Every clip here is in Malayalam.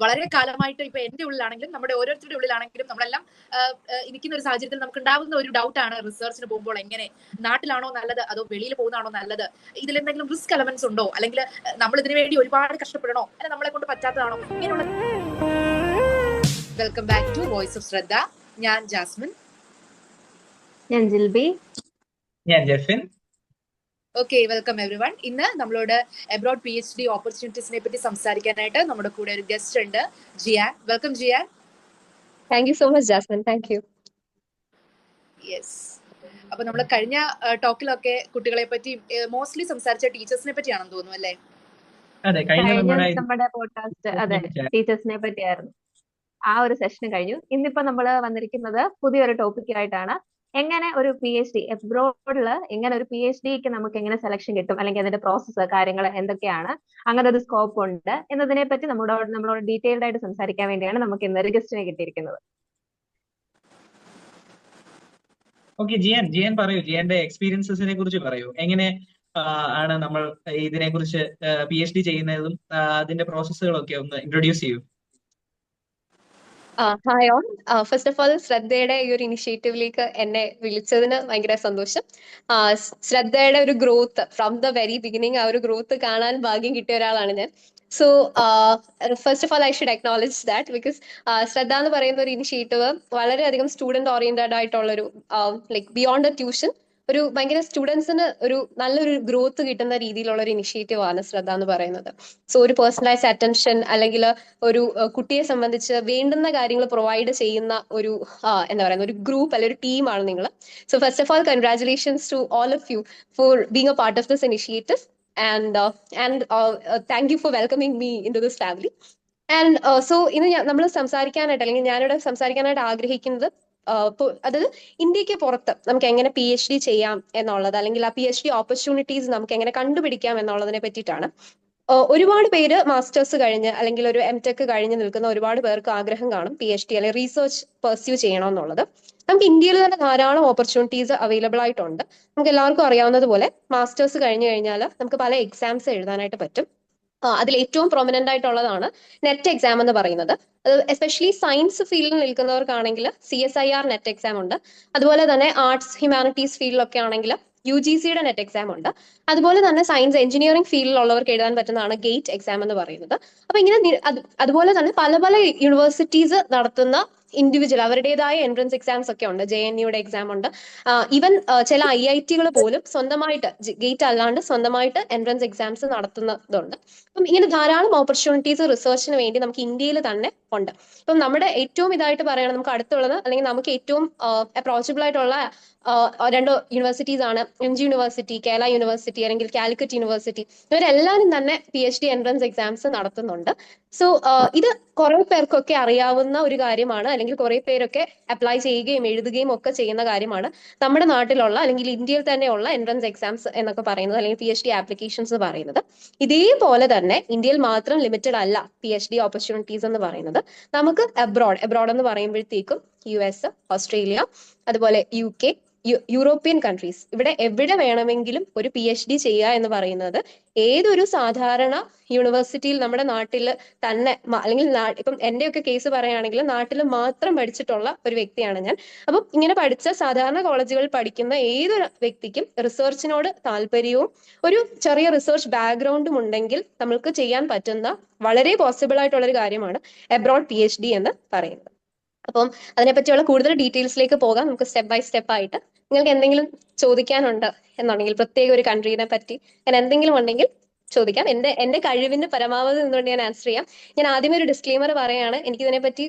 വളരെ കാലമായിട്ട് ഇപ്പൊ എന്റെ ഉള്ളിലാണെങ്കിലും നമ്മുടെ ഓരോരുത്തരുടെ ഉള്ളിലാണെങ്കിലും നമ്മളെല്ലാം ഇരിക്കുന്ന ഒരു സാഹചര്യത്തിൽ നമുക്ക് ഉണ്ടാവുന്ന ഒരു ഡൗട്ടാണ് റിസർച്ചിന് പോകുമ്പോൾ എങ്ങനെ നാട്ടിലാണോ നല്ലത് അതോ വെളിയിൽ പോകുന്നതാണോ നല്ലത്, ഇതിൽ എന്തെങ്കിലും റിസ്ക് എലമെന്റ്സ് ഉണ്ടോ, അല്ലെങ്കിൽ നമ്മൾ ഇതിനു വേണ്ടി ഒരുപാട് കഷ്ടപ്പെടണോ, അല്ലെങ്കിൽ നമ്മളെ കൊണ്ട് പറ്റാത്തതാണോ, ഇങ്ങനെയുള്ള. Welcome back to voice of Shraddha. ഞാൻ ജാസ്മിൻ. ഞാൻ ജിൽബി. ഞാൻ ജെഫിൻ. Okay, welcome everyone. ഇന്ന് നമ്മളോട് അബ്രോഡ് PhD ഓപ്പർച്യൂണിറ്റീസിനെ പറ്റി സംസാരിക്കാനായിട്ട് നമ്മുടെ കൂടെ ഒരു ഗസ്റ്റ് ഉണ്ട്, Jian. Welcome Jian. Thank you so much Jasmine. Thank you. Yes. അപ്പൊ നമ്മൾ കഴിഞ്ഞ ടോക്കിലൊക്കെ കുട്ടികളെ പറ്റി മോസ്റ്റ്ലി സംസാരിച്ച ടീച്ചേഴ്സിനെ പറ്റിയാണെന്ന് തോന്നുന്നു അല്ലേ? അതെ, നമ്മുടെ പോഡ്കാസ്റ്റ് അതെ ടീച്ചേഴ്സിനെ പറ്റിയായിരുന്നു. ആ ഒരു സെഷൻ കഴിഞ്ഞു. ഇന്നിപ്പോ നമ്മൾ വന്നിരിക്കുന്നത് പുതിയൊരു ടോപ്പിക്കായിട്ടാണ്. എങ്ങനെ ഒരു PhD എബ്രോഡില് എങ്ങനെ ഒരു PhDക്ക് നമുക്ക് എങ്ങനെ സെലക്ഷൻ കിട്ടും, അല്ലെങ്കിൽ അതിന്റെ പ്രോസസ്സ് കാര്യങ്ങൾ എന്തൊക്കെയാണ്, അങ്ങനെ ഒരു സ്കോപ്പ് ഉണ്ട് എന്നതിനെ പറ്റി നമ്മളോട് ഡീറ്റെയിൽഡ് ആയിട്ട് സംസാരിക്കാൻ വേണ്ടിയാണ് നമുക്ക് ഇന്ന് ഗസ്റ്റിനെ കിട്ടിയിരിക്കുന്നത്. ഓക്കെ, ജിയാൻ പറയൂ, ജിയാന്റെ എക്സ്പീരിയൻസസിനെ കുറിച്ച് പറയൂ. എങ്ങനെ ആണ് നമ്മൾ ഇതിനെ കുറിച്ച് PhD ചെയ്യുന്നതും അതിന്റെ പ്രോസസ്സുകളൊക്കെ ഒന്ന് ഇൻട്രൊഡ്യൂസ് ചെയ്യൂ. Hi all. First of all, ശ്രദ്ധയുടെ ഈ ഒരു ഇനിഷ്യേറ്റീവിലേക്ക് എന്നെ വിളിച്ചതിന് ഭയങ്കര സന്തോഷം. ശ്രദ്ധയുടെ ഒരു growth from the very beginning, ആ ഒരു ഗ്രോത്ത് കാണാൻ ഭാഗ്യം കിട്ടിയ ഒരാളാണ് ഞാൻ. So first of all I should acknowledge that, because Shraddha എന്ന് പറയുന്ന ഒരു ഇനിഷ്യേറ്റീവ് വളരെയധികം സ്റ്റുഡന്റ് ഓറിയന്റഡ് ആയിട്ടുള്ളൊരു ലൈക്ക് ബിയോണ്ട് എ ട്യൂഷൻ ഒരു ഭയങ്കര സ്റ്റുഡൻസിന് ഒരു നല്ലൊരു ഗ്രോത്ത് കിട്ടുന്ന രീതിയിലുള്ള ഒരു ഇനിഷ്യേറ്റീവ് ആണ് ശ്രദ്ധ എന്ന് പറയുന്നത്. സോ ഒരു പേഴ്സണലൈസ് അറ്റൻഷൻ അല്ലെങ്കിൽ ഒരു കുട്ടിയെ സംബന്ധിച്ച് വേണ്ടുന്ന കാര്യങ്ങൾ പ്രൊവൈഡ് ചെയ്യുന്ന ഒരു എന്താ പറയുന്ന ഒരു ഗ്രൂപ്പ് അല്ലെങ്കിൽ ഒരു ടീമാണ് നിങ്ങൾ. So first of all congratulations to all of you for being a part of this initiative and thank you for welcoming me in to this family. And so ഇന്ന് നമ്മൾ സംസാരിക്കാനായിട്ട് അല്ലെങ്കിൽ ഞാനിവിടെ സംസാരിക്കാനായിട്ട് ആഗ്രഹിക്കുന്നത് അത് ഇന്ത്യക്ക് പുറത്ത് നമുക്ക് എങ്ങനെ PhD ചെയ്യാം എന്നുള്ളത്, അല്ലെങ്കിൽ ആ PhD ഓപ്പർച്യൂണിറ്റീസ് നമുക്ക് എങ്ങനെ കണ്ടുപിടിക്കാം എന്നുള്ളതിനെ പറ്റിയിട്ടാണ്. ഒരുപാട് പേര് മാസ്റ്റേഴ്സ് കഴിഞ്ഞ് അല്ലെങ്കിൽ ഒരു MTech കഴിഞ്ഞ് നിൽക്കുന്ന ഒരുപാട് പേർക്ക് ആഗ്രഹം കാണും PhD അല്ലെങ്കിൽ റീസെർച്ച് പെർസ്യൂ ചെയ്യണമെന്നുള്ളത്. നമുക്ക് ഇന്ത്യയിൽ തന്നെ ധാരാളം ഓപ്പർച്യൂണിറ്റീസ് അവൈലബിൾ ആയിട്ടുണ്ട്. നമുക്ക് എല്ലാവർക്കും അറിയാവുന്നത് പോലെ മാസ്റ്റേഴ്സ് കഴിഞ്ഞു കഴിഞ്ഞാൽ നമുക്ക് പല എക്സാംസ് എഴുതാനായിട്ട് പറ്റും. അതിൽ ഏറ്റവും പ്രൊമിനന്റ് ആയിട്ടുള്ളതാണ് നെറ്റ് എക്സാം എന്ന് പറയുന്നത്. എസ്പെഷ്യലി സയൻസ് ഫീൽഡിൽ നിൽക്കുന്നവർക്കാണെങ്കിൽ CSIR നെറ്റ് എക്സാം ഉണ്ട്. അതുപോലെ തന്നെ ആർട്സ് ഹ്യൂമാനിറ്റീസ് ഫീൽഡിലൊക്കെ ആണെങ്കിൽ UGCയുടെ നെറ്റ് എക്സാം ഉണ്ട്. അതുപോലെ തന്നെ സയൻസ് എഞ്ചിനീയറിംഗ് ഫീൽഡിലുള്ളവർക്ക് എഴുതാൻ പറ്റുന്നതാണ് ഗേറ്റ് എക്സാം എന്ന് പറയുന്നത്. അപ്പൊ ഇങ്ങനെ അതുപോലെ തന്നെ പല പല യൂണിവേഴ്സിറ്റീസ് നടത്തുന്ന ഇൻഡിവിജ്വൽ അവരുടേതായ എൻട്രൻസ് എക്സാംസ് ഒക്കെ ഉണ്ട്. JNUയുടെ എക്സാം ഉണ്ട്. ഈവൻ ചില IITകൾ പോലും സ്വന്തമായിട്ട് ഗേറ്റ് അല്ലാണ്ട് സ്വന്തമായിട്ട് എൻട്രൻസ് എക്സാംസ് നടത്തുന്നതുണ്ട്. അപ്പം ഇങ്ങനെ ധാരാളം ഓപ്പർച്യൂണിറ്റീസ് റിസർച്ചിന് വേണ്ടി നമുക്ക് ഇന്ത്യയിൽ തന്നെ ഉണ്ട്. ഇപ്പം നമ്മുടെ ഏറ്റവും ഇതായിട്ട് പറയുകയാണ് നമുക്ക് അടുത്തുള്ളത് അല്ലെങ്കിൽ നമുക്ക് ഏറ്റവും അപ്രോച്ചബിൾ ആയിട്ടുള്ള രണ്ട് യൂണിവേഴ്സിറ്റീസ് ആണ് MG യൂണിവേഴ്സിറ്റി, കേരള യൂണിവേഴ്സിറ്റി അല്ലെങ്കിൽ കാലിക്കറ്റ് യൂണിവേഴ്സിറ്റി. ഇവരെല്ലാവരും തന്നെ PhD എൻട്രൻസ് എക്സാംസ് നടത്തുന്നുണ്ട്. സോ ഇത് കുറെ പേർക്കൊക്കെ അറിയാവുന്ന ഒരു കാര്യമാണ്, അല്ലെങ്കിൽ കുറെ പേരൊക്കെ അപ്ലൈ ചെയ്യുകയും എഴുതുകയും ഒക്കെ ചെയ്യുന്ന കാര്യമാണ് നമ്മുടെ നാട്ടിലുള്ള അല്ലെങ്കിൽ ഇന്ത്യയിൽ തന്നെയുള്ള എൻട്രൻസ് എക്സാംസ് എന്നൊക്കെ പറയുന്നത്, അല്ലെങ്കിൽ PhD ആപ്ലിക്കേഷൻസ് എന്ന് പറയുന്നത്. ഇതേപോലെ തന്നെ ഇന്ത്യയിൽ മാത്രം ലിമിറ്റഡ് അല്ല PhD ഓപ്പർച്യൂണിറ്റീസ് എന്ന് പറയുന്നത്. നമുക്ക് എബ്രോഡ് എന്ന് പറയുമ്പോഴത്തേക്കും US, ഓസ്ട്രേലിയ, അതുപോലെ UK, യൂറോപ്യൻ കൺട്രീസ്, ഇവിടെ എവിടെ വേണമെങ്കിലും ഒരു PhD ചെയ്യുക എന്ന് പറയുന്നത് ഏതൊരു സാധാരണ യൂണിവേഴ്സിറ്റിയിൽ നമ്മുടെ നാട്ടിൽ തന്നെ അല്ലെങ്കിൽ ഇപ്പം എന്റെയൊക്കെ കേസ് പറയുകയാണെങ്കിൽ നാട്ടിൽ മാത്രം പഠിച്ചിട്ടുള്ള ഒരു വ്യക്തിയാണ് ഞാൻ. അപ്പം ഇങ്ങനെ പഠിച്ച സാധാരണ കോളേജുകളിൽ പഠിക്കുന്ന ഏതൊരു വ്യക്തിക്കും റിസർച്ചിനോട് താല്പര്യവും ഒരു ചെറിയ റിസർച്ച് ബാക്ക്ഗ്രൗണ്ടും ഉണ്ടെങ്കിൽ നമ്മൾക്ക് ചെയ്യാൻ പറ്റുന്ന വളരെ പോസിബിൾ ആയിട്ടുള്ള ഒരു കാര്യമാണ് എബ്രോഡ് PhD എന്ന് പറയുന്നത്. അപ്പം അതിനെപ്പറ്റിയുള്ള കൂടുതൽ ഡീറ്റെയിൽസിലേക്ക് പോകാം. നമുക്ക് സ്റ്റെപ്പ് ബൈ സ്റ്റെപ്പ് ആയിട്ട്. നിങ്ങൾക്ക് എന്തെങ്കിലും ചോദിക്കാനുണ്ട് എന്നുണ്ടെങ്കിൽ, പ്രത്യേക ഒരു കൺട്രീനെ പറ്റി ഞാൻ എന്തെങ്കിലും ഉണ്ടെങ്കിൽ ചോദിക്കാം. എന്റെ കഴിവിന്റെ പരമാവധി നിന്നുകൊണ്ട് ഞാൻ ആൻസർ ചെയ്യാം. ഞാൻ ആദ്യമേ ഒരു ഡിസ്ക്ലെയിമർ പറയാണ്, എനിക്കിതിനെപ്പറ്റി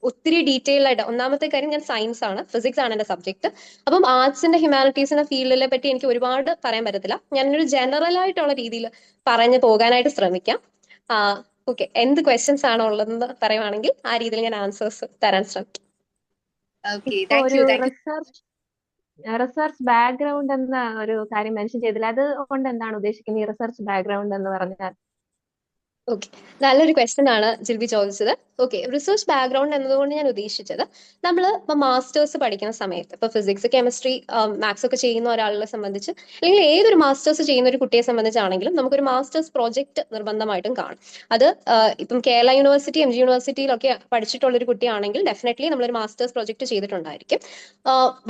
ഒത്തിരി ഡീറ്റെയിൽ ആയിട്ട്, ഒന്നാമത്തെ കാര്യം ഞാൻ സയൻസ് ആണ്, ഫിസിക്സ് ആണ് എന്റെ സബ്ജക്ട്. അപ്പം ആർട്സിന്റെ ഹ്യൂമാനിറ്റീസിന്റെ ഫീൽഡിനെ പറ്റി എനിക്ക് ഒരുപാട് പറയാൻ പറ്റത്തില്ല. ഞാനൊരു ജനറൽ ആയിട്ടുള്ള രീതിയിൽ പറഞ്ഞു പോകാനായിട്ട് ശ്രമിക്കാം. ഓക്കെ, എന്ത് ക്വസ്റ്റ്യൻസ് ആണോ ഉള്ളതെന്ന് പറയുവാണെങ്കിൽ ആ രീതിയിൽ ഞാൻ ആൻസേഴ്സ് തരാൻ ശ്രമിക്കും. റിസർച്ച് ബാക്ക്ഗ്രൗണ്ട് എന്ന ഒരു കാര്യം മെൻഷൻ ചെയ്തില്ല, അത് കൊണ്ട് എന്താണ് ഉദ്ദേശിക്കുന്നത് ഈ റിസർച്ച് ബാക്ക്ഗ്രൗണ്ട് എന്ന് പറഞ്ഞാൽ? ഓക്കെ, നല്ലൊരു ക്വസ്റ്റ്യൻ ആണ് ജിൽബി ചോദിച്ചത്. ഓക്കെ, റിസർച്ച് ബാക്ക്ഗ്രൗണ്ട് എന്നതുകൊണ്ട് ഞാൻ ഉദ്ദേശിച്ചത് നമ്മൾ ഇപ്പൊ മാസ്റ്റേഴ്സ് പഠിക്കുന്ന സമയത്ത് ഇപ്പൊ ഫിസിക്സ്, കെമിസ്ട്രി, മാത്സ് ഒക്കെ ചെയ്യുന്ന ഒരാളെ സംബന്ധിച്ച്, അല്ലെങ്കിൽ ഏതൊരു മാസ്റ്റേഴ്സ് ചെയ്യുന്ന ഒരു കുട്ടിയെ സംബന്ധിച്ചാണെങ്കിലും നമുക്കൊരു മാസ്റ്റേഴ്സ് പ്രോജക്റ്റ് നിർബന്ധമായിട്ടും കാണും. അത് ഇപ്പം കേരള യൂണിവേഴ്സിറ്റി, MG യൂണിവേഴ്സിറ്റിയിലൊക്കെ പഠിച്ചിട്ടുള്ള ഒരു കുട്ടിയാണെങ്കിൽ ഡെഫിനറ്റ്ലി നമ്മളൊരു മാസ്റ്റേഴ്സ് പ്രോജക്റ്റ് ചെയ്തിട്ടുണ്ടായിരിക്കും.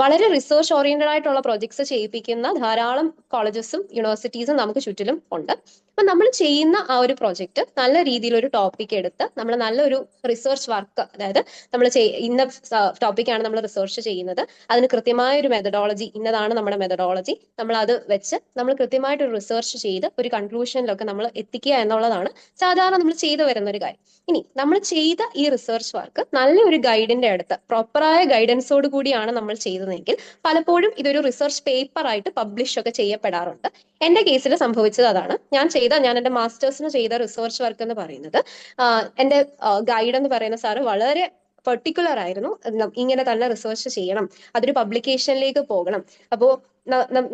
വളരെ റിസർച്ച് ഓറിയന്റഡ് ആയിട്ടുള്ള പ്രോജക്ട്സ് ചെയ്യിപ്പിക്കുന്ന ധാരാളം കോളേജസും യൂണിവേഴ്സിറ്റീസും നമുക്ക് ചുറ്റിലും ഉണ്ട്. അപ്പൊ നമ്മൾ ചെയ്യുന്ന ആ ഒരു പ്രോജക്റ്റ് നല്ല രീതിയിൽ ഒരു ടോപ്പിക് എടുത്ത് നമ്മൾ നല്ലൊരു റിസർച്ച് വർക്ക്, അതായത് നമ്മൾ ഇന്ന ടോപ്പിക്കാണ് നമ്മൾ റിസർച്ച് ചെയ്യുന്നത്, അതിന് കൃത്യമായ ഒരു മെത്തഡോളജി, ഇന്നതാണ് നമ്മുടെ മെത്തഡോളജി, നമ്മൾ അത് വെച്ച് നമ്മൾ കൃത്യമായിട്ട് ഒരു റിസർച്ച് ചെയ്ത് ഒരു കൺക്ലൂഷനിലൊക്കെ നമ്മൾ എത്തിക്കുക എന്നുള്ളതാണ് സാധാരണ നമ്മൾ ചെയ്തു വരുന്ന ഒരു കാര്യം. ഇനി നമ്മൾ ചെയ്ത ഈ റിസർച്ച് വർക്ക് നല്ലൊരു ഗൈഡിന്റെ അടുത്ത് പ്രോപ്പറായ ഗൈഡൻസോട് കൂടിയാണ് നമ്മൾ ചെയ്തതെങ്കിൽ പലപ്പോഴും ഇതൊരു റിസർച്ച് പേപ്പർ ആയിട്ട് പബ്ലിഷ് ഒക്കെ ചെയ്യപ്പെടാറുണ്ട്. എന്റെ കേസിൽ സംഭവിച്ചത് അതാണ്. ഞാൻ എന്റെ മാസ്റ്റേഴ്സിന് ചെയ്ത റിസർച്ച് വർക്ക് എന്ന് പറയുന്നത്, എന്റെ ഗൈഡ് എന്ന് പറയുന്ന സാറ് വളരെ പെർട്ടിക്കുലർ ആയിരുന്നു. ഇങ്ങനെ തന്നെ റിസർച്ച് ചെയ്യണം, അതൊരു പബ്ലിക്കേഷനിലേക്ക് പോകണം. അപ്പോ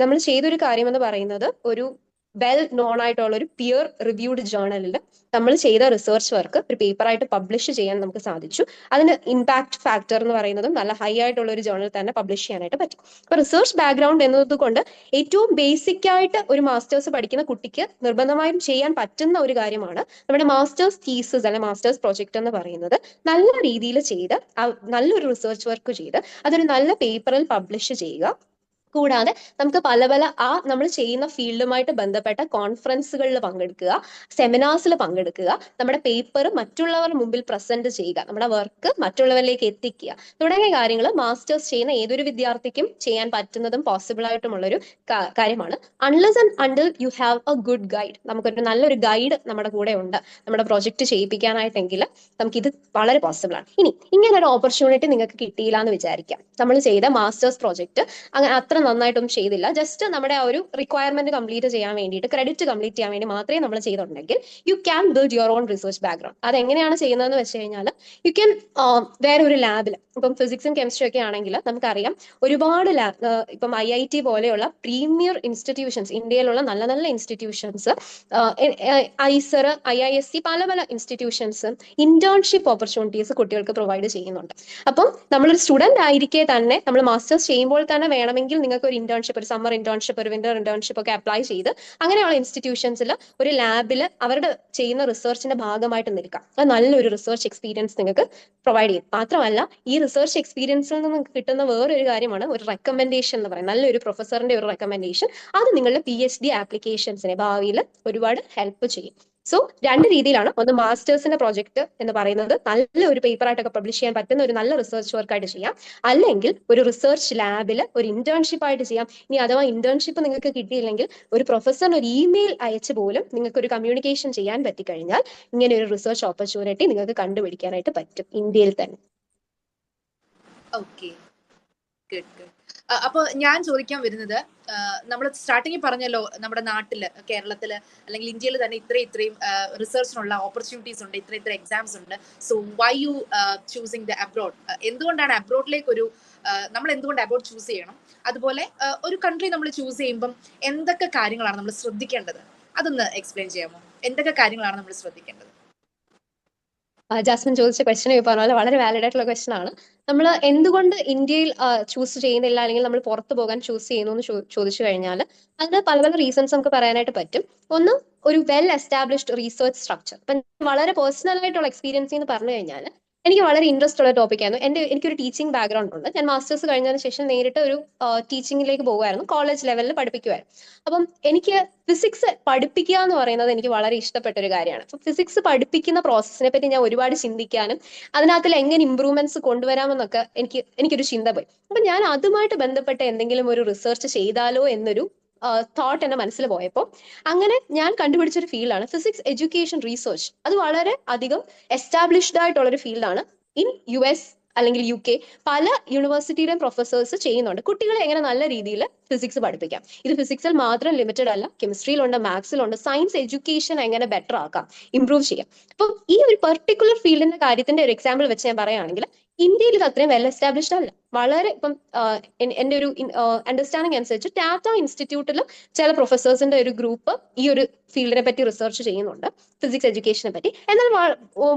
നമ്മൾ ചെയ്തൊരു കാര്യം എന്ന് പറയുന്നത്, ഒരു വെൽ നോൺ ആയിട്ടുള്ള ഒരു പിയർ റിവ്യൂഡ് ജേർണലിൽ നമ്മൾ ചെയ്ത റിസർച്ച് വർക്ക് ഒരു പേപ്പറായിട്ട് പബ്ലിഷ് ചെയ്യാൻ നമുക്ക് സാധിച്ചു. അതിന് ഇമ്പാക്ട് ഫാക്ടർ എന്ന് പറയുന്നതും നല്ല ഹൈ ആയിട്ടുള്ള ഒരു ജേർണൽ തന്നെ പബ്ലിഷ് ചെയ്യാനായിട്ട് പറ്റും. അപ്പൊ റിസർച്ച് ബാക്ക്ഗ്രൗണ്ട് എന്നതുകൊണ്ട് ഏറ്റവും ബേസിക് ആയിട്ട് ഒരു മാസ്റ്റേഴ്സ് പഠിക്കുന്ന കുട്ടിക്ക് നിർബന്ധമായും ചെയ്യാൻ പറ്റുന്ന ഒരു കാര്യമാണ് നമ്മുടെ മാസ്റ്റേഴ്സ് തീസിസ് അല്ലെങ്കിൽ മാസ്റ്റേഴ്സ് പ്രോജക്റ്റ് എന്ന് പറയുന്നത്. നല്ല രീതിയിൽ ചെയ്ത് നല്ലൊരു റിസർച്ച് വർക്ക് ചെയ്ത് അതൊരു നല്ല പേപ്പറിൽ പബ്ലിഷ് ചെയ്യുക. കൂടാതെ നമുക്ക് പല നമ്മൾ ചെയ്യുന്ന ഫീൽഡുമായിട്ട് ബന്ധപ്പെട്ട കോൺഫറൻസുകളിൽ പങ്കെടുക്കുക, സെമിനാർസിൽ പങ്കെടുക്കുക, നമ്മുടെ പേപ്പർ മറ്റുള്ളവർ മുമ്പിൽ പ്രസന്റ് ചെയ്യുക, നമ്മുടെ വർക്ക് മറ്റുള്ളവരിലേക്ക് എത്തിക്കുക തുടങ്ങിയ കാര്യങ്ങൾ മാസ്റ്റേഴ്സ് ചെയ്യുന്ന ഏതൊരു വിദ്യാർത്ഥിക്കും ചെയ്യാൻ പറ്റുന്നതും പോസിബിൾ ആയിട്ടുമുള്ളൊരു കാര്യമാണ്. Unless and until you have A good guide, നമുക്കൊരു നല്ലൊരു ഗൈഡ് നമ്മുടെ കൂടെ ഉണ്ട് നമ്മുടെ പ്രോജക്റ്റ് ചെയ്യിപ്പിക്കാനായിട്ടെങ്കിൽ നമുക്കിത് വളരെ പോസിബിൾ ആണ്. ഇനി ഇങ്ങനെ ഒരു ഓപ്പർച്യൂണിറ്റി നിങ്ങൾക്ക് കിട്ടിയില്ല എന്ന് വിചാരിക്കാം. നമ്മൾ ചെയ്ത മാസ്റ്റേഴ്സ് പ്രോജക്റ്റ് അങ്ങനെ അത്ര നന്നായിട്ടൊന്നും ചെയ്തില്ല, ജസ്റ്റ് നമ്മുടെ ആ ഒരു റിക്വയർമെന്റ് കംപ്ലീറ്റ് ചെയ്യാൻ വേണ്ടിയിട്ട്, ക്രെഡിറ്റ് കംപ്ലീറ്റ് ചെയ്യാൻ വേണ്ടി മാത്രമേ നമ്മൾ ചെയ്തിട്ടുണ്ടെങ്കിൽ you can build your own research background. അതെങ്ങനെയാണ് ചെയ്യുന്നതെന്ന് വെച്ച് കഴിഞ്ഞാൽ, യു ക്യാൻ വേറെ ഒരു ലാബിൽ, ഇപ്പം ഫിസിക്സും കെമിസ്ട്രി ഒക്കെ ആണെങ്കിൽ നമുക്കറിയാം ഒരുപാട് ഇപ്പം IIT പോലെയുള്ള പ്രീമിയർ ഇൻസ്റ്റിറ്റ്യൂഷൻസ്, ഇന്ത്യയിലുള്ള നല്ല നല്ല ഇൻസ്റ്റിറ്റ്യൂഷൻസ്, ഐസർ, IISc പല ഇൻസ്റ്റിറ്റ്യൂഷൻസ് ഇന്റേൺഷിപ്പ് ഓപ്പർച്യൂണിറ്റീസ് കുട്ടികൾക്ക് പ്രൊവൈഡ് ചെയ്യുന്നുണ്ട്. അപ്പം നമ്മളൊരു സ്റ്റുഡന്റ് ആയിരിക്കെ തന്നെ നമ്മൾ മാസ്റ്റേഴ്സ് ചെയ്യുമ്പോൾ തന്നെ വേണമെങ്കിൽ നിങ്ങൾക്ക് ഒരു ഇന്റേൺഷിപ്പ്, ഒരു സമ്മർ ഇന്റേൺഷിപ്പ്, ഒരു വിന്റർ ഇന്റേൺഷിപ്പ് ഒക്കെ അപ്ലൈ ചെയ്ത് അങ്ങനെയുള്ള ഇൻസ്റ്റിറ്റ്യൂഷൻസിൽ ഒരു ലാബിൽ അവരുടെ ചെയ്യുന്ന റിസർച്ചിന്റെ ഭാഗമായിട്ട് നിൽക്കാം. അത് നല്ലൊരു റിസർച്ച് എക്സ്പീരിയൻസ് നിങ്ങൾക്ക് പ്രൊവൈഡ് ചെയ്യും. മാത്രമല്ല ഈ റിസർച്ച് എക്സ്പീരിയൻസിൽ നിന്ന് കിട്ടുന്ന വേറൊരു കാര്യമാണ് ഒരു റെക്കമെൻഡേഷൻ എന്ന് പറയുന്നത്, നല്ലൊരു പ്രൊഫസറിന്റെ ഒരു റെക്കമെൻഡേഷൻ. അത് നിങ്ങളുടെ PhD ആപ്ലിക്കേഷൻസിനെ ഭാവിയിൽ ഒരുപാട് ഹെൽപ്പ് ചെയ്യും. സോ രണ്ട് രീതിയിലാണ്. ഒന്ന് മാസ്റ്റേഴ്സിന്റെ പ്രോജക്റ്റ് എന്ന് പറയുന്നത് നല്ലൊരു പേപ്പറായിട്ടൊക്കെ പബ്ലിഷ് ചെയ്യാൻ പറ്റുന്ന ഒരു നല്ല റിസർച്ച് വർക്കായിട്ട് ചെയ്യാം, അല്ലെങ്കിൽ ഒരു റിസർച്ച് ലാബിൽ ഒരു ഇന്റേൺഷിപ്പ് ആയിട്ട് ചെയ്യാം. ഇനി അഥവാ ഇന്റേൺഷിപ്പ് നിങ്ങൾക്ക് കിട്ടിയില്ലെങ്കിൽ ഒരു പ്രൊഫസറിന് ഒരു ഇമെയിൽ അയച്ചു പോലും നിങ്ങൾക്ക് ഒരു കമ്മ്യൂണിക്കേഷൻ ചെയ്യാൻ പറ്റിക്കഴിഞ്ഞാൽ ഇങ്ങനെ ഒരു റിസർച്ച് ഓപ്പർച്യൂണിറ്റി നിങ്ങൾക്ക് കണ്ടുപിടിക്കാനായിട്ട് പറ്റും ഇന്ത്യയിൽ തന്നെ. Okay, good good. അപ്പൊ ഞാൻ ചോദിക്കാൻ വരുന്നത്, നമ്മൾ സ്റ്റാർട്ടിങ്ങിൽ പറഞ്ഞല്ലോ നമ്മുടെ നാട്ടില്, കേരളത്തില് അല്ലെങ്കിൽ ഇന്ത്യയിൽ തന്നെ ഇത്രയും റിസർച്ചിനുള്ള ഓപ്പർച്യൂണിറ്റീസ് ഉണ്ട്, ഇത്ര എക്സാംസ് ഉണ്ട്. So why you choosing the abroad? എന്തുകൊണ്ടാണ് അബ്രോഡിലേക്ക് നമ്മൾ എന്തുകൊണ്ട് അബ്രോഡ് ചൂസ് ചെയ്യണം? അതുപോലെ ഒരു കൺട്രി നമ്മൾ ചൂസ് ചെയ്യുമ്പം എന്തൊക്കെ കാര്യങ്ങളാണ് നമ്മൾ ശ്രദ്ധിക്കേണ്ടത്? അതൊന്ന് എക്സ്പ്ലെയിൻ ചെയ്യാമോ? എന്തൊക്കെ കാര്യങ്ങളാണ് നമ്മൾ ശ്രദ്ധിക്കേണ്ടത്? ജാസ്മിൻ ചോദിച്ച ക്വസ്റ്റ്യൻ ഈ പറഞ്ഞ പോലെ വളരെ വാലിഡ് ആയിട്ടുള്ള ക്വസ്റ്റ്യൻ ആണ്. നമ്മൾ എന്തുകൊണ്ട് ഇന്ത്യയിൽ ചൂസ് ചെയ്യുന്നില്ല, അല്ലെങ്കിൽ നമ്മൾ പുറത്തു പോകാൻ ചൂസ് ചെയ്യുന്നു എന്ന് ചോദിച്ചു കഴിഞ്ഞാൽ അതിന് പല റീസൺസ് നമുക്ക് പറയാനായിട്ട് പറ്റും. ഒന്ന്, ഒരു വെൽ എസ്റ്റാബ്ലിഷ്ഡ് റിസർച്ച് സ്ട്രക്ചർ. ഇപ്പം വളരെ പേഴ്സണൽ ആയിട്ടുള്ള എക്സ്പീരിയൻസ് എന്ന് പറഞ്ഞു കഴിഞ്ഞാൽ എനിക്ക് വളരെ ഇൻട്രസ്റ്റ് ഉള്ള ടോപ്പിക്കായിരുന്നു. എനിക്കൊരു ടീച്ചിങ് ബാക്ക്ഗ്രൗണ്ട് ഉണ്ട്. ഞാൻ മാസ്റ്റേഴ്സ് കഴിഞ്ഞതിന് ശേഷം നേരിട്ട് ഒരു ടീച്ചിങ്ങിലേക്ക് പോകുമായിരുന്നു, കോളേജ് ലെവലിൽ പഠിപ്പിക്കുമായിരുന്നു. അപ്പം എനിക്ക് ഫിസിക്സ് പഠിപ്പിക്കുക എന്ന് പറയുന്നത് എനിക്ക് വളരെ ഇഷ്ടപ്പെട്ട ഒരു കാര്യമാണ്. അപ്പൊ ഫിസിക്സ് പഠിപ്പിക്കുന്ന പ്രോസസ്സിനെ പറ്റി ഞാൻ ഒരുപാട് ചിന്തിക്കാനും അതിനകത്തിൽ എങ്ങനെ ഇമ്പ്രൂവ്മെന്റ്സ് കൊണ്ടുവരാമെന്നൊക്കെ എനിക്കൊരു ചിന്ത പോയി. അപ്പൊ ഞാൻ അതുമായിട്ട് ബന്ധപ്പെട്ട എന്തെങ്കിലും ഒരു റിസർച്ച് ചെയ്താലോ എന്നൊരു തോട്ട് എന്റെ മനസ്സിൽ പോയപ്പോൾ അങ്ങനെ ഞാൻ കണ്ടുപിടിച്ചൊരു ഫീൽഡാണ് ഫിസിക്സ് എഡ്യൂക്കേഷൻ റിസർച്ച്. അത് വളരെ അധികം എസ്റ്റാബ്ലിഷ്ഡ് ആയിട്ടുള്ള ഒരു ഫീൽഡാണ്. ഇൻ US അല്ലെങ്കിൽ UK പല യൂണിവേഴ്സിറ്റിയിലെയും പ്രൊഫസേഴ്സ് ചെയ്യുന്നുണ്ട്. കുട്ടികളെ എങ്ങനെ നല്ല രീതിയിൽ ഫിസിക്സ് പഠിപ്പിക്കാം. ഇത് ഫിസിക്സിൽ മാത്രം ലിമിറ്റഡ് അല്ല, കെമിസ്ട്രിയിലുണ്ട്, മാത്സിലുണ്ട്. സയൻസ് എഡ്യൂക്കേഷൻ എങ്ങനെ ബെറ്റർ ആക്കാം, ഇംപ്രൂവ് ചെയ്യാം. അപ്പം ഈ ഒരു പെർട്ടിക്കുലർ ഫീൽഡിന്റെ കാര്യത്തിന്റെ ഒരു എക്സാമ്പിൾ വെച്ച് ഞാൻ പറയുകയാണെങ്കിൽ ഇന്ത്യയിൽ ഇത് അത്രയും വെൽ എസ്റ്റാബ്ലിഷ്ഡ് അല്ല. വളരെ ഇപ്പം എന്റെ ഒരു അണ്ടർസ്റ്റാൻഡിങ് അനുസരിച്ച് ടാറ്റ ഇൻസ്റ്റിറ്റ്യൂട്ടിൽ ചില പ്രൊഫസേഴ്സിന്റെ ഒരു ഗ്രൂപ്പ് ഈ ഒരു ഫീൽഡിനെ പറ്റി റിസർച്ച് ചെയ്യുന്നുണ്ട്, ഫിസിക്സ് എഡ്യൂക്കേഷനെ പറ്റി. എന്നാൽ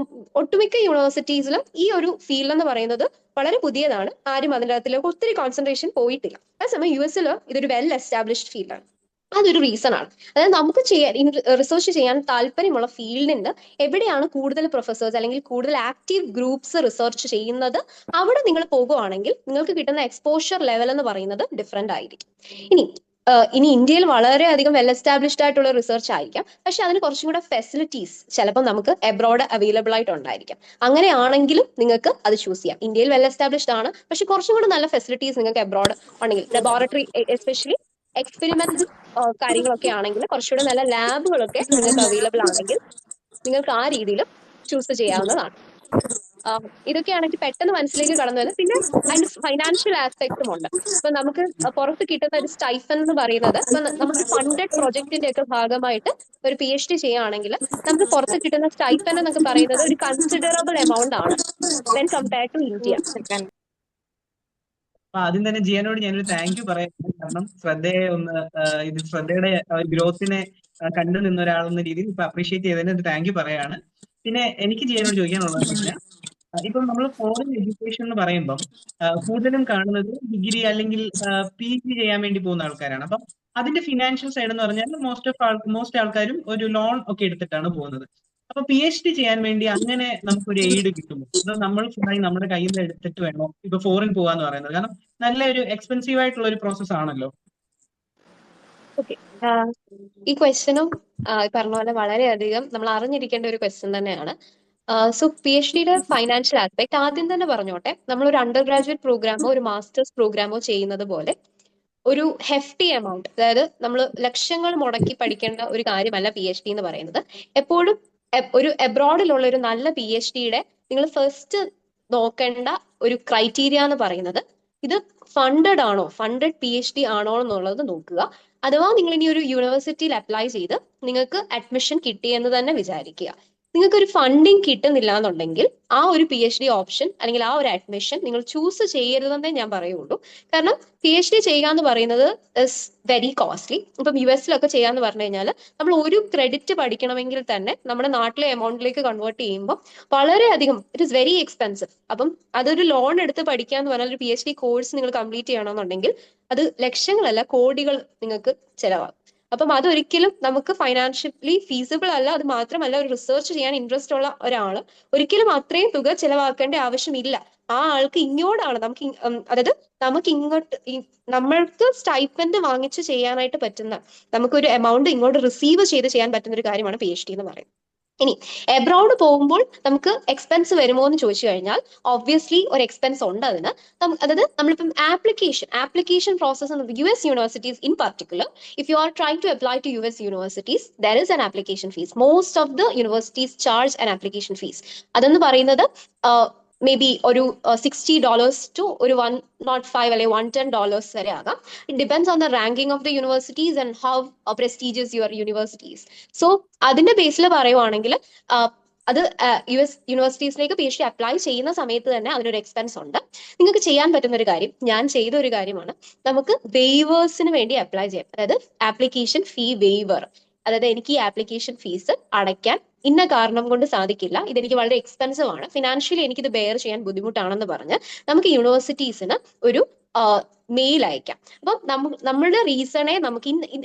ഒട്ടുമിക്ക യൂണിവേഴ്സിറ്റീസിലും ഈ ഒരു ഫീൽഡ് എന്ന് പറയുന്നത് വളരെ പുതിയതാണ്. ആരും അതിൻ്റെ അകത്തിലേക്ക് ഒത്തിരി കോൺസെൻട്രേഷൻ പോയിട്ടില്ല. അതേസമയം US ഇതൊരു വെൽ എസ്റ്റാബ്ലിഷ്ഡ് ഫീൽഡാണ്. അതൊരു റീസൺ ആണ്. അതായത് നമുക്ക് റിസർച്ച് ചെയ്യാൻ താല്പര്യമുള്ള ഫീൽഡിന് എവിടെയാണ് കൂടുതൽ പ്രൊഫസേഴ്സ് അല്ലെങ്കിൽ കൂടുതൽ ആക്റ്റീവ് ഗ്രൂപ്പ്സ് റിസർച്ച് ചെയ്യുന്നത്, അവിടെ നിങ്ങൾ പോകുവാണെങ്കിൽ നിങ്ങൾക്ക് കിട്ടുന്ന എക്സ്പോഷർ ലെവൽ എന്ന് പറയുന്നത് ഡിഫറെന്റ് ആയിരിക്കും. ഇനി ഇന്ത്യയിൽ വളരെയധികം വെൽ എസ്റ്റാബ്ലിഷ്ഡ് ആയിട്ടുള്ള റിസർച്ച് ആയിരിക്കാം, പക്ഷെ അതിന് കുറച്ചും കൂടെ ഫെസിലിറ്റീസ് ചിലപ്പോൾ നമുക്ക് എബ്രോഡ് അവൈലബിൾ ആയിട്ടുണ്ടായിരിക്കാം. അങ്ങനെയാണെങ്കിലും നിങ്ങൾക്ക് അത് ചൂസ് ചെയ്യാം. ഇന്ത്യയിൽ വെൽ എസ്റ്റാബ്ലിഷ്ഡ് ആണ്, പക്ഷെ കുറച്ചും കൂടെ നല്ല ഫെസിലിറ്റീസ് നിങ്ങൾക്ക് എബ്രോഡ് ആണെങ്കിൽ, ലബോറട്ടറി എസ്പെഷ്യലി എക്സ്പെരിമെന്റൽ കാര്യങ്ങളൊക്കെ ആണെങ്കിൽ കുറച്ചുകൂടെ നല്ല ലാബുകളൊക്കെ നിങ്ങൾക്ക് അവൈലബിൾ ആണെങ്കിൽ നിങ്ങൾക്ക് ആ രീതിയിൽ ചൂസ് ചെയ്യാവുന്നതാണ്. ഇതൊക്കെയാണ് എനിക്ക് പെട്ടെന്ന് മനസ്സിലേക്ക് കടന്നു വരുന്നത്. പിന്നെ അതിന്റെ ഫൈനാൻഷ്യൽ ആസ്പെക്റ്റും ഉണ്ട്. ഇപ്പൊ നമുക്ക് പുറത്ത് കിട്ടുന്ന ഒരു സ്റ്റൈഫൻ എന്ന് പറയുന്നത്, ഇപ്പൊ നമ്മുടെ ഫണ്ടഡ് പ്രൊജക്ടിന്റെ ഒക്കെ ഭാഗമായിട്ട് ഒരു PhD ചെയ്യുകയാണെങ്കിൽ നമുക്ക് പുറത്ത് കിട്ടുന്ന സ്റ്റൈഫൻ എന്നൊക്കെ പറയുന്നത് ഒരു കൺസിഡറബിൾ എമൗണ്ട് ആണ് വെൻ കമ്പയർ ടു ഇന്ത്യ. അപ്പൊ ആദ്യം തന്നെ ജിയാനോട് ഞാനൊരു താങ്ക് യു പറയാം. കാരണം ശ്രദ്ധയുടെ ഗ്രോത്തിനെ കണ്ടു നിന്ന ഒരാളെന്ന രീതിയിൽ ഇപ്പൊ അപ്രീഷിയേറ്റ് ചെയ്തതിന് ഒരു താങ്ക് യു പറയാണ്. പിന്നെ എനിക്ക് ജിയാനോട് ചോദിക്കാനുള്ളതെന്ന് വെച്ചാൽ, ഇപ്പം നമ്മൾ ഫോറിൻ എഡ്യൂക്കേഷൻ എന്ന് പറയുമ്പം കൂടുതലും കാണുന്നത് ഡിഗ്രി അല്ലെങ്കിൽ PG ചെയ്യാൻ വേണ്ടി പോകുന്ന ആൾക്കാരാണ്. അപ്പം അതിന്റെ ഫിനാൻഷ്യൽ സൈഡ് എന്ന് പറഞ്ഞാൽ മോസ്റ്റ് ആൾക്കാരും ഒരു ലോൺ ഒക്കെ എടുത്തിട്ടാണ് പോകുന്നത്. അപ്പൊ PhD ചെയ്യാൻ വേണ്ടി അങ്ങനെ നമുക്കൊരു എയ്ഡ് കിട്ടുമോ? അത് നമ്മൾ ഫുള്ളായി നമ്മുടെ കയ്യിൽ നിന്ന് എടുത്തിട്ട് വേണോ ഇപ്പൊ ഫോറിൻ പോകാന്ന് പറയുന്നത്? കാരണം നല്ലൊരു എക്സ്പെൻസീവ് ആയിട്ടുള്ള ഒരു പ്രോസസ് ആണല്ലോ. ഓക്കെ, ഈ ക്വസ്റ്റ്യനും പറഞ്ഞ പോലെ വളരെയധികം നമ്മൾ അറിഞ്ഞിരിക്കേണ്ട ഒരു ക്വസ്റ്റ്യൻ തന്നെയാണ്. സോ PhDയുടെ ഫൈനാൻഷ്യൽ ആസ്പെക്ട് ആദ്യം തന്നെ പറഞ്ഞോട്ടെ. നമ്മളൊരു അണ്ടർ ഗ്രാജുവേറ്റ് പ്രോഗ്രാമോ ഒരു മാസ്റ്റേഴ്സ് പ്രോഗ്രാമോ ചെയ്യുന്നത് പോലെ ഒരു ഹെഫ്റ്റി എമൗണ്ട്, അതായത് നമ്മൾ ലക്ഷങ്ങൾ മുടക്കി പഠിക്കേണ്ട ഒരു കാര്യമല്ല PhD എന്ന് പറയുന്നത്. എപ്പോഴും ഒരു എബ്രോഡിലുള്ള ഒരു നല്ല PhDയുടെ നിങ്ങൾ ഫസ്റ്റ് നോക്കേണ്ട ഒരു ക്രൈറ്റീരിയ എന്ന് പറയുന്നത് ഇത് ഫണ്ടഡ് ആണോ, ഫണ്ടഡ് PhD ആണോ എന്നുള്ളത് നോക്കുക. അഥവാ നിങ്ങൾ ഇനി ഒരു യൂണിവേഴ്സിറ്റിയിൽ അപ്ലൈ ചെയ്ത് നിങ്ങൾക്ക് അഡ്മിഷൻ കിട്ടിയെന്ന് തന്നെ വിചാരിക്കുക. നിങ്ങൾക്ക് ഒരു ഫണ്ടിങ് കിട്ടുന്നില്ല എന്നുണ്ടെങ്കിൽ ആ ഒരു PhD ഓപ്ഷൻ അല്ലെങ്കിൽ ആ ഒരു അഡ്മിഷൻ നിങ്ങൾ ചൂസ് ചെയ്യരുതെന്നേ ഞാൻ പറയുള്ളൂ. കാരണം PhD ചെയ്യുക എന്ന് പറയുന്നത് ഇസ് വെരി കോസ്റ്റ്ലി. ഇപ്പം US ചെയ്യാന്ന് പറഞ്ഞു കഴിഞ്ഞാൽ നമ്മൾ ഒരു ക്രെഡിറ്റ് പഠിക്കണമെങ്കിൽ തന്നെ നമ്മുടെ നാട്ടിലെ എമൗണ്ടിലേക്ക് കൺവേർട്ട് ചെയ്യുമ്പോൾ വളരെയധികം ഇറ്റ് ഇസ് വെരി എക്സ്പെൻസീവ്. അപ്പം അതൊരു ലോൺ എടുത്ത് പഠിക്കുക എന്ന് പറഞ്ഞാൽ ഒരു PhD കോഴ്സ് നിങ്ങൾ കംപ്ലീറ്റ് ചെയ്യണമെന്നുണ്ടെങ്കിൽ അത് ലക്ഷങ്ങളല്ല കോടികൾ നിങ്ങൾക്ക് ചെലവാകും. അപ്പം അതൊരിക്കലും നമുക്ക് ഫൈനാൻഷ്യലി ഫീസിബിൾ അല്ല. അത് മാത്രമല്ല, ഒരു റിസർച്ച് ചെയ്യാൻ ഇൻട്രസ്റ്റ് ഉള്ള ഒരാൾ ഒരിക്കലും അത്രയും തുക ചെലവാക്കേണ്ട ആവശ്യമില്ല. ആ ആൾക്ക് ഇങ്ങോട്ടാണ് അതായത് നമുക്ക് ഇങ്ങോട്ട് നമ്മൾക്ക് സ്റ്റൈപ്പൻഡ് വാങ്ങിച്ച് ചെയ്യാനായിട്ട് പറ്റുന്ന, നമുക്കൊരു എമൗണ്ട് ഇങ്ങോട്ട് റിസീവ് ചെയ്ത് ചെയ്യാൻ പറ്റുന്ന ഒരു കാര്യമാണ് PhD എന്ന് പറയുന്നത്. ഇനി എബ്രോഡ് പോകുമ്പോൾ നമുക്ക് എക്സ്പെൻസ് വരുമോ എന്ന് ചോദിച്ചു കഴിഞ്ഞാൽ ഒബ്വിയസ്ലി ഒരു എക്സ്പെൻസ് ഉണ്ട് അതിന്. അതായത് നമ്മളിപ്പം application process US universities in particular, if you are trying to apply to US universities, there is an application fees. Most of the universities charge an application fees. അതെന്ന് പറയുന്നത് മേ ബി ഒരു $60 to ഒരു $105 അല്ലെങ്കിൽ $110 വരെ ആകാം. It depends on the ranking of the universities and how prestigious your universities. So അതിന്റെ ബേസിൽ പറയുവാണെങ്കിൽ അത് US യൂണിവേഴ്സിറ്റീസിലേക്ക് PhD അപ്ലൈ ചെയ്യുന്ന സമയത്ത് തന്നെ അതിനൊരു എക്സ്പെൻസ് ഉണ്ട്. നിങ്ങൾക്ക് ചെയ്യാൻ പറ്റുന്ന ഒരു കാര്യം, ഞാൻ ചെയ്ത ഒരു കാര്യമാണ്, നമുക്ക് വെയ്വേഴ്സിന് വേണ്ടി അപ്ലൈ ചെയ്യാം. അതായത് ആപ്ലിക്കേഷൻ ഫീ വെയ്വർ. അതായത് എനിക്ക് ഈ ആപ്ലിക്കേഷൻ ഫീസ് അടയ്ക്കാൻ ഇന്ന കാരണം കൊണ്ട് സാധിക്കില്ല, ഇതെനിക്ക് വളരെ എക്സ്പെൻസീവ് ആണ്, ഫിനാൻഷ്യലി എനിക്കിത് ബെയർ ചെയ്യാൻ ബുദ്ധിമുട്ടാണെന്ന് പറഞ്ഞ് നമുക്ക് യൂണിവേഴ്സിറ്റീസിന് ഒരു മെയിൽ അയക്കാം. അപ്പം നമ്മളുടെ റീസണെ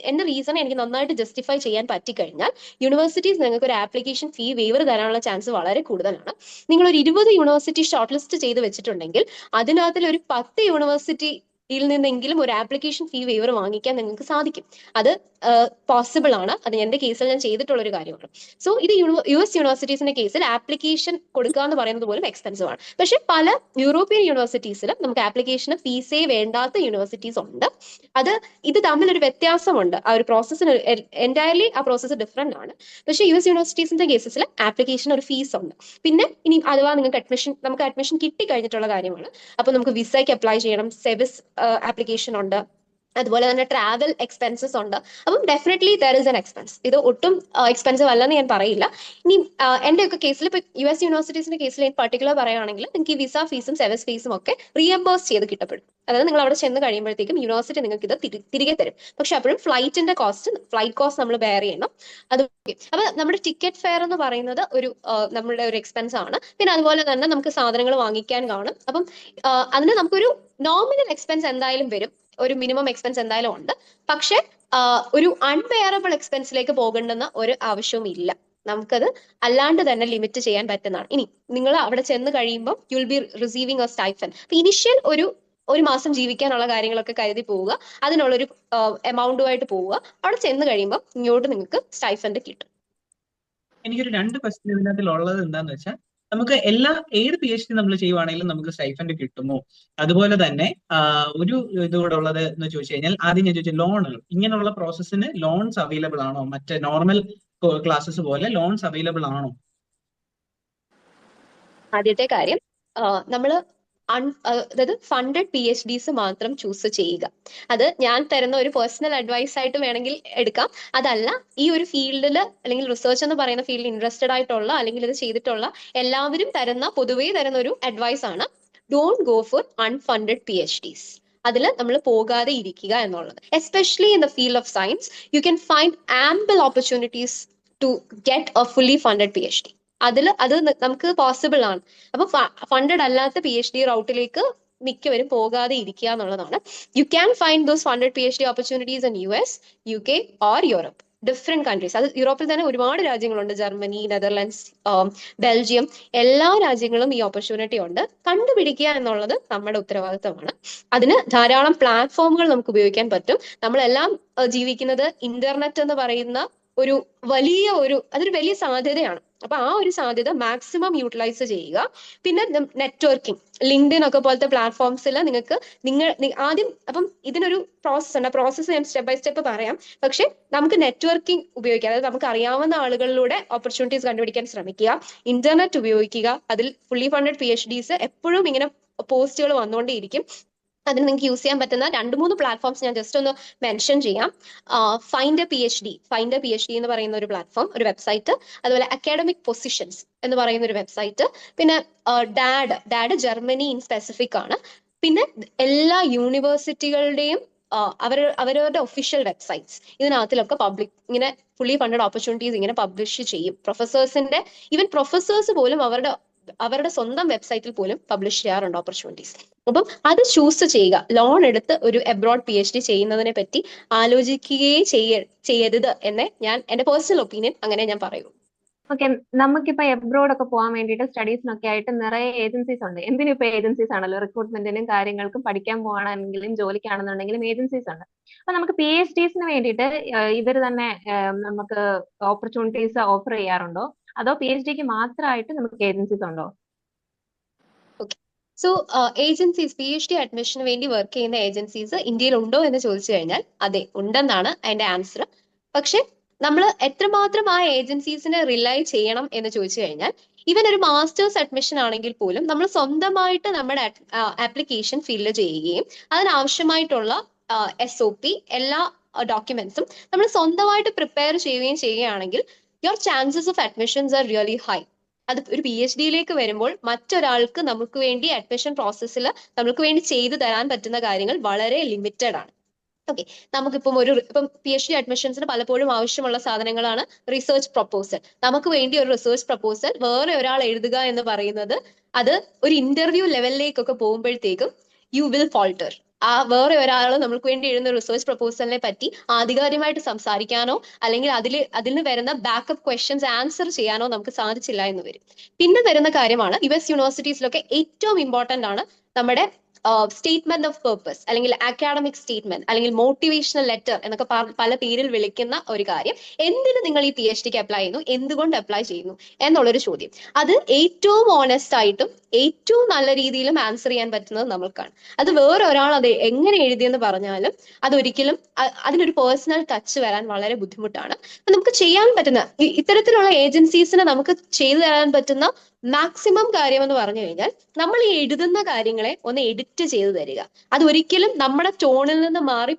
എന്റെ റീസണെ എനിക്ക് നന്നായിട്ട് ജസ്റ്റിഫൈ ചെയ്യാൻ പറ്റിക്കഴിഞ്ഞാൽ യൂണിവേഴ്സിറ്റീസ് നിങ്ങൾക്ക് ഒരു ആപ്ലിക്കേഷൻ ഫീ വേവർ തരാനുള്ള ചാൻസ് വളരെ കൂടുതലാണ്. നിങ്ങൾ ഒരു 20 യൂണിവേഴ്സിറ്റി ഷോർട്ട് ലിസ്റ്റ് ചെയ്ത് വെച്ചിട്ടുണ്ടെങ്കിൽ അതിനകത്തിൽ ഒരു 10 യൂണിവേഴ്സിറ്റിയിൽ നിന്നെങ്കിലും ഒരു ആപ്ലിക്കേഷൻ ഫീ വേവർ വാങ്ങിക്കാൻ നിങ്ങൾക്ക് സാധിക്കും. അത് പോസിബിൾ ആണ്. അത് എന്റെ കേസിൽ ഞാൻ ചെയ്തിട്ടുള്ള ഒരു കാര്യമാണ്. സോ ഇത് US യൂണിവേഴ്സിറ്റീസിന്റെ കേസിൽ ആപ്ലിക്കേഷൻ കൊടുക്കുക എന്ന് പറയുന്നത് പോലും എക്സ്പെൻസീവ് ആണ്. പക്ഷെ പല യൂറോപ്യൻ യൂണിവേഴ്സിറ്റീസിൽ നമുക്ക് ആപ്ലിക്കേഷന് ഫീസേ വേണ്ടാത്ത യൂണിവേഴ്സിറ്റീസ് ഉണ്ട്. ഇത് തമ്മിലൊരു വ്യത്യാസമുണ്ട്. ആ ഒരു പ്രോസസ്സിന് എൻറ്റയർലി ആ പ്രോസസ്സ് ഡിഫറെന്റ് ആണ്. പക്ഷെ US യൂണിവേഴ്സിറ്റീസിന്റെ കേസിൽ ആപ്ലിക്കേഷൻ ഒരു ഫീസ് ഉണ്ട്. പിന്നെ ഇനി അഥവാ നമുക്ക് അഡ്മിഷൻ കിട്ടി കഴിഞ്ഞിട്ടുള്ള കാര്യമാണ്. അപ്പൊ നമുക്ക് വിസയ്ക്ക് അപ്ലൈ ചെയ്യണം, സെവിസ് ആപ്ലിക്കേഷൻ ഉണ്ട്, അതുപോലെ തന്നെ ട്രാവൽ എക്സ്പെൻസസ് ഉണ്ട്. അപ്പം definitely there is an expense. ഇത് ഒട്ടും എക്സ്പെൻസീവ് അല്ലെന്ന് ഞാൻ പറയില്ല. ഇനി എൻ്റെ ഒക്കെ കേസിൽ ഇപ്പൊ US യൂണിവേഴ്സിറ്റീസിന്റെ കേസിൽ ഇൻ പർട്ടിക്കുലർ പറയുകയാണെങ്കിൽ നിങ്ങൾക്ക് ഈ വിസ ഫീസും സെവസ് ഫീസും ഒക്കെ റീഎംബേഴ്സ് ചെയ്ത് കിട്ടപ്പെടും. അതായത് നിങ്ങൾ അവിടെ ചെന്ന് കഴിയുമ്പോഴത്തേക്കും യൂണിവേഴ്സിറ്റി നിങ്ങൾക്ക് ഇത് തിരികെ തരും. പക്ഷെ അപ്പോഴും ഫ്ലൈറ്റ് കോസ്റ്റ് നമ്മൾ ബെയർ ചെയ്യണം. അത് അപ്പൊ നമ്മുടെ ടിക്കറ്റ് ഫെയർ എന്ന് പറയുന്നത് നമ്മളുടെ ഒരു എക്സ്പെൻസ് ആണ്. പിന്നെ അതുപോലെ തന്നെ നമുക്ക് സാധനങ്ങൾ വാങ്ങിക്കാൻ കാണും. അപ്പം അതിന് നമുക്കൊരു നോമിനൽ എക്സ്പെൻസ് എന്തായാലും വരും, ഒരു മിനിമം എക്സ്പെൻസ് എന്തായാലും ഉണ്ട്. പക്ഷെ ഒരു അൺബെയറബിൾ എക്സ്പെൻസിലേക്ക് പോകേണ്ടുന്ന ഒരു ആവശ്യവും ഇല്ല. നമുക്കത് അല്ലാണ്ട് തന്നെ ലിമിറ്റ് ചെയ്യാൻ പറ്റുന്നതാണ്. ഇനി നിങ്ങൾ അവിടെ ചെന്ന് കഴിയുമ്പോൾ U will B receiving A stipend. Initial ഒരു മാസം ജീവിക്കാനുള്ള കാര്യങ്ങളൊക്കെ കരുതി പോവുക, അതിനുള്ളൊരു എമൗണ്ടുമായിട്ട് പോവുക. അവിടെ ചെന്ന് കഴിയുമ്പോൾ ഇങ്ങോട്ട് നിങ്ങൾക്ക് സ്റ്റൈഫൻഡ് കിട്ടും. എനിക്കൊരു 2 ക്വസ്റ്റ്യൻ ഇതിനകത്തിൽ ഉള്ളത് എന്താന്ന് വെച്ചാൽ, നമുക്ക് ഏത് PhD നമ്മൾ ചെയ്യുവാണെങ്കിലും നമുക്ക് സ്റ്റൈഫൻഡ് കിട്ടുമോ? അതുപോലെ തന്നെ ഒരു ഇതുകൂടെ ഉള്ളത് എന്ന് ചോദിച്ചു കഴിഞ്ഞാൽ, ആദ്യം ഞാൻ ചോദിച്ച ലോണുകൾ, ഇങ്ങനെയുള്ള പ്രോസസ്സിന് ലോൺസ് അവൈലബിൾ ആണോ? മറ്റേ നോർമൽ ക്ലാസ്സസ് പോലെ ലോൺസ് അവൈലബിൾ ആണോ? ആദ്യത്തെ കാര്യം, നമ്മൾ അതായത് ഫണ്ടഡ് PhDs മാത്രം ചൂസ് ചെയ്യുക. അത് ഞാൻ തരുന്ന ഒരു പേഴ്സണൽ അഡ്വൈസ് ആയിട്ട് വേണമെങ്കിൽ എടുക്കാം. അതല്ല, ഈ ഒരു ഫീൽഡിൽ അല്ലെങ്കിൽ റിസർച്ച് എന്ന് പറയുന്ന ഫീൽഡിൽ ഇൻട്രസ്റ്റഡ് ആയിട്ടുള്ള അല്ലെങ്കിൽ ഇത് ചെയ്തിട്ടുള്ള എല്ലാവരും പൊതുവേ തരുന്ന ഒരു അഡ്വൈസ് ആണ്, don't go for unfunded PhDs. അതിൽ നമ്മൾ പോകാതെ ഇരിക്കുക എന്നുള്ളത്. Especially in the field of science you can find ample opportunities to get a fully funded PhD. അത് നമുക്ക് പോസിബിൾ ആണ്. അപ്പൊ ഫണ്ടഡ് അല്ലാത്ത PhD റൗട്ടിലേക്ക് മിക്കവരും പോകാതെ ഇരിക്കുക എന്നുള്ളതാണ്. U can find those funded PhD opportunities in US, UK or Europe, different countries. അത് യൂറോപ്പിൽ തന്നെ ഒരുപാട് രാജ്യങ്ങളുണ്ട്, ജർമ്മനി, നെതർലാൻഡ്സ്, ബെൽജിയം, എല്ലാ രാജ്യങ്ങളും ഈ ഓപ്പർച്യൂണിറ്റി ഉണ്ട്. കണ്ടുപിടിക്കുക എന്നുള്ളത് നമ്മുടെ ഉത്തരവാദിത്തമാണ്. അതിന് ധാരാളം പ്ലാറ്റ്ഫോമുകൾ നമുക്ക് ഉപയോഗിക്കാൻ പറ്റും. നമ്മളെല്ലാം ജീവിക്കുന്നത് ഇന്റർനെറ്റ് എന്ന് പറയുന്ന അതൊരു വലിയ സാധ്യതയാണ്. അപ്പൊ ആ ഒരു സാധ്യത മാക്സിമം യൂട്ടിലൈസ് ചെയ്യുക. പിന്നെ നെറ്റ്വർക്കിംഗ്, ലിങ്ക്ഡിൻ ഒക്കെ പോലത്തെ പ്ലാറ്റ്ഫോംസിൽ നിങ്ങൾ ആദ്യം, അപ്പം ഇതിനൊരു പ്രോസസ് ഉണ്ട്. പ്രോസസ്സ് ഞാൻ സ്റ്റെപ്പ് ബൈ സ്റ്റെപ്പ് പറയാം. പക്ഷെ നമുക്ക് നെറ്റ്വർക്കിംഗ് ഉപയോഗിക്കുക, അതായത് നമുക്ക് അറിയാവുന്ന ആളുകളിലൂടെ ഓപ്പർച്യൂണിറ്റീസ് കണ്ടുപിടിക്കാൻ ശ്രമിക്കുക. ഇന്റർനെറ്റ് ഉപയോഗിക്കുക. അതിൽ ഫുള്ളി ഫണ്ടഡ് PhDs എപ്പോഴും ഇങ്ങനെ പോസ്റ്റുകൾ വന്നുകൊണ്ടേയിരിക്കും. അതിന് നിങ്ങൾക്ക് യൂസ് ചെയ്യാൻ പറ്റുന്ന 2-3 പ്ലാറ്റ്ഫോംസ് ഞാൻ ജസ്റ്റ് ഒന്ന് മെൻഷൻ ചെയ്യാം. ഫൈൻഡ് എ PhD എന്ന് പറയുന്ന ഒരു പ്ലാറ്റ്ഫോം, ഒരു വെബ്സൈറ്റ്. അതുപോലെ അക്കാഡമിക് പൊസിഷൻസ് എന്ന് പറയുന്ന ഒരു വെബ്സൈറ്റ്. പിന്നെ ഡാഡ് ജർമ്മനി ഇൻ സ്പെസിഫിക് ആണ്. പിന്നെ എല്ലാ യൂണിവേഴ്സിറ്റികളുടെയും അവരവരുടെ ഒഫീഷ്യൽ വെബ്സൈറ്റ്സ്, ഇതിനകത്തിലൊക്കെ ഇങ്ങനെ ഫുള്ളി ഫണ്ടഡ് ഓപ്പർച്യൂണിറ്റീസ് ഇങ്ങനെ പബ്ലിഷ് ചെയ്യും. ഈവൻ പ്രൊഫസേഴ്സ് പോലും അവരുടെ സ്വന്തം വെബ്സൈറ്റിൽ പോലും പബ്ലിഷ് ചെയ്യാറുണ്ട് ഓപ്പർച്യൂണിറ്റീസ്. അപ്പം അത് ചൂസ് ചെയ്യുക. ലോൺ എടുത്ത് ഒരു അബ്രോഡ് PhD ചെയ്യുന്നതിനെ പറ്റി ആലോചിക്കുകയേ ചെയ്യരുത് എന്ന് എന്റെ പേഴ്സണൽ ഒപ്പീനിയൻ അങ്ങനെ ഞാൻ പറയൂ. ഓക്കെ, നമുക്കിപ്പോ എബ്രോഡ് ഒക്കെ പോകാൻ വേണ്ടിയിട്ട് സ്റ്റഡീസിനൊക്കെ ആയിട്ട് നിറയെ ഏജൻസീസ് ഉണ്ട്. എന്തിനും ഇപ്പൊ ഏജൻസീസ് ആണല്ലോ, റിക്രൂട്ട്മെന്റിനും കാര്യങ്ങൾക്കും പഠിക്കാൻ പോകണമെങ്കിലും ജോലിക്കാണെന്നുണ്ടെങ്കിലും ഏജൻസീസ് ഉണ്ട്. അപ്പൊ നമുക്ക് PhDsന് വേണ്ടിയിട്ട് ഇവർ തന്നെ നമുക്ക് ഓപ്പർച്യൂണിറ്റീസ് ഓഫർ ചെയ്യാറുണ്ടോ, അതോ PhDക്ക് മാത്രമായിട്ട് നമുക്ക് ഏജൻസീസ് ഉണ്ടോ? സോ ഏജൻസീസ്, PhD അഡ്മിഷന് വേണ്ടി വർക്ക് ചെയ്യുന്ന ഏജൻസീസ് ഇന്ത്യയിൽ ഉണ്ടോ എന്ന് ചോദിച്ചു കഴിഞ്ഞാൽ അതെ, ഉണ്ടെന്നാണ് അതിന്റെ ആൻസർ. പക്ഷെ നമ്മൾ എത്രമാത്രം ആ ഏജൻസീസിനെ റിലൈ ചെയ്യണം എന്ന് ചോദിച്ചു കഴിഞ്ഞാൽ, ഈവൻ ഒരു മാസ്റ്റേഴ്സ് അഡ്മിഷൻ ആണെങ്കിൽ പോലും നമ്മൾ സ്വന്തമായിട്ട് നമ്മുടെ ആപ്ലിക്കേഷൻ ഫില്ല് ചെയ്യുകയും അതിനാവശ്യമായിട്ടുള്ള SOP എല്ലാ ഡോക്യുമെന്റ്സും നമ്മൾ സ്വന്തമായിട്ട് പ്രിപ്പയർ ചെയ്യുകയാണെങ്കിൽ your chances of admissions are really high. അത് ഒരു PhDയിലേക്ക് വരുമ്പോൾ മറ്റൊരാൾക്ക് നമുക്ക് വേണ്ടി അഡ്മിഷൻ പ്രോസസ്സിൽ നമുക്ക് വേണ്ടി ചെയ്തു തരാൻ പറ്റുന്ന കാര്യങ്ങൾ വളരെ ലിമിറ്റഡ് ആണ്. ഓക്കെ, നമുക്കിപ്പം PhD അഡ്മിഷൻസിന് പലപ്പോഴും ആവശ്യമുള്ള സാധനങ്ങളാണ് റിസർച്ച് പ്രൊപ്പോസൽ. നമുക്ക് വേണ്ടി ഒരു റിസർച്ച് പ്രൊപ്പോസൽ വേറെ ഒരാൾ എഴുതുക എന്ന് പറയുന്നത്, അത് ഒരു ഇന്റർവ്യൂ ലെവലിലേക്കൊക്കെ പോകുമ്പോഴത്തേക്കും യു വിൽ ഫോൾട്ടർ. ആ വേറെ ഒരാൾ നമുക്ക് വേണ്ടി എഴുതുന്ന റിസർച്ച് പ്രൊപ്പോസലിനെ പറ്റി ആധികാരികമായിട്ട് സംസാരിക്കാനോ അല്ലെങ്കിൽ അതിൽ വരുന്ന ബാക്കപ്പ് ക്വസ്റ്റ്യൻസ് ആൻസർ ചെയ്യാനോ നമുക്ക് സാധിച്ചില്ല എന്ന് വരും. പിന്നെ വരുന്ന കാര്യമാണ്, US യൂണിവേഴ്സിറ്റീസിലൊക്കെ ഏറ്റവും ഇമ്പോർട്ടന്റ് ആണ് നമ്മുടെ സ്റ്റേറ്റ്മെന്റ് ഓഫ് പേർപ്പസ്, അല്ലെങ്കിൽ അക്കാഡമിക് സ്റ്റേറ്റ്മെന്റ്, അല്ലെങ്കിൽ മോട്ടിവേഷണൽ ലെറ്റർ എന്നൊക്കെ പല പേരിൽ വിളിക്കുന്ന ഒരു കാര്യം. എന്തിന് നിങ്ങൾ ഈ PhDക്ക് അപ്ലൈ ചെയ്യുന്നു, എന്തുകൊണ്ട് അപ്ലൈ ചെയ്യുന്നു എന്നുള്ളൊരു ചോദ്യം. അത് ഏറ്റവും ഓണസ്റ്റ് ആയിട്ടും ഏറ്റവും നല്ല രീതിയിലും ആൻസർ ചെയ്യാൻ പറ്റുന്നത് നമ്മൾക്കാണ്. അത് വേറെ ഒരാൾ അത് എങ്ങനെ എഴുതിയെന്ന് പറഞ്ഞാലും അതൊരിക്കലും അതിനൊരു പേഴ്സണൽ ടച്ച് വരാൻ വളരെ ബുദ്ധിമുട്ടാണ്. നമുക്ക് ചെയ്യാൻ പറ്റുന്ന ഇത്തരത്തിലുള്ള ഏജൻസീസിന് നമുക്ക് ചെയ്തു തരാൻ പറ്റുന്ന മാക്സിമം കാര്യം എന്ന് പറഞ്ഞു കഴിഞ്ഞാൽ, നമ്മൾ ഈ എഴുതുന്ന കാര്യങ്ങളെ ഒന്ന് എഡിറ്റ് എഡിറ്റ് ചെയ്ത് തരിക. അത് ഒരിക്കലും നമ്മുടെ ടോണിൽ നിന്ന് മാറി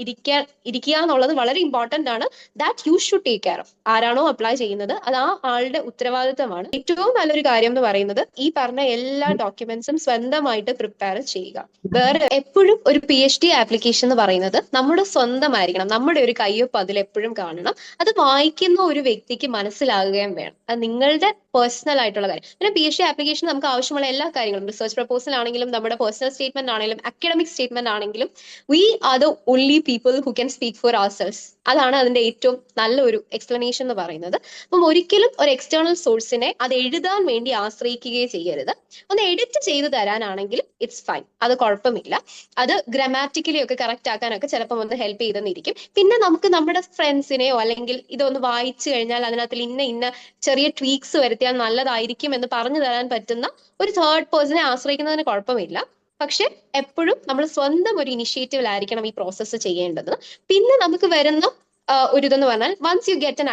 ഇരിക്കുക എന്നുള്ളത് വളരെ ഇമ്പോർട്ടന്റ് ആണ്. That you should take care of. ആരാണോ അപ്ലൈ ചെയ്യുന്നത് അത് ആ ആളുടെ ഉത്തരവാദിത്തമാണ്. ഏറ്റവും നല്ലൊരു കാര്യം എന്ന് പറയുന്നത് ഈ പറഞ്ഞ എല്ലാ ഡോക്യുമെന്റ്സും സ്വന്തമായിട്ട് പ്രിപ്പയർ ചെയ്യുക. വേറെ എപ്പോഴും ഒരു PhD ആപ്ലിക്കേഷൻ എന്ന് പറയുന്നത് നമ്മുടെ സ്വന്തമായിരിക്കണം. നമ്മുടെ ഒരു കയ്യൊപ്പ് അതിൽ എപ്പോഴും കാണണം. അത് വായിക്കുന്ന ഒരു വ്യക്തിക്ക് മനസ്സിലാകുകയും വേണം. അത് നിങ്ങളുടെ പേഴ്സണൽ ആയിട്ടുള്ള കാര്യം. പിന്നെ PhD ആപ്ലിക്കേഷൻ നമുക്ക് ആവശ്യമുള്ള എല്ലാ കാര്യങ്ങളും, റിസർച്ച് പ്രപ്പോസൽ ആണെങ്കിലും നമ്മുടെ പേഴ്സണൽ സ്റ്റേറ്റ്മെന്റ് ആണെങ്കിലും അക്കാഡമിക് സ്റ്റേറ്റ്മെന്റ് ആണെങ്കിലും, we are the only people who can speak for ourselves. അതാണ് അതിന്റെ ഏറ്റവും നല്ലൊരു എക്സ്പ്ലനേഷൻ എന്ന് പറയുന്നത്. അപ്പം ഒരിക്കലും ഒരു എക്സ്റ്റേണൽ സോഴ്സിനെ അത് എഴുതാൻ വേണ്ടി ആശ്രയിക്കുകയേ ചെയ്യരുത്. ഒന്ന് എഡിറ്റ് ചെയ്ത് തരാനാണെങ്കിൽ ഇറ്റ്സ് ഫൈൻ, അത് കുഴപ്പമില്ല. അത് ഗ്രാമാറ്റിക്കലി ഒക്കെ കറക്റ്റ് ആക്കാനൊക്കെ ചിലപ്പോൾ ഒന്ന് ഹെൽപ്പ് ചെയ്തെന്നിരിക്കും. പിന്നെ നമുക്ക് നമ്മുടെ ഫ്രണ്ട്സിനെയോ അല്ലെങ്കിൽ ഇതൊന്ന് വായിച്ചു കഴിഞ്ഞാൽ അതിനകത്ത് ഇന്ന ചെറിയ ട്വീക്സ് വരുത്തിയാൽ നല്ലതായിരിക്കും എന്ന് പറഞ്ഞു തരാൻ പറ്റുന്ന ഒരു തേർഡ് പേഴ്സണെ ആശ്രയിക്കുന്നതിന് കുഴപ്പമില്ല. പക്ഷെ എപ്പോഴും നമ്മൾ സ്വന്തം ഒരു ഇനിഷ്യേറ്റീവിലായിരിക്കണം ഈ പ്രോസസ്സ് ചെയ്യേണ്ടത്. പിന്നെ നമുക്ക് വരുന്ന ഒരു ഇതെന്ന് പറഞ്ഞാൽ, വൺസ് യു ഗെറ്റ്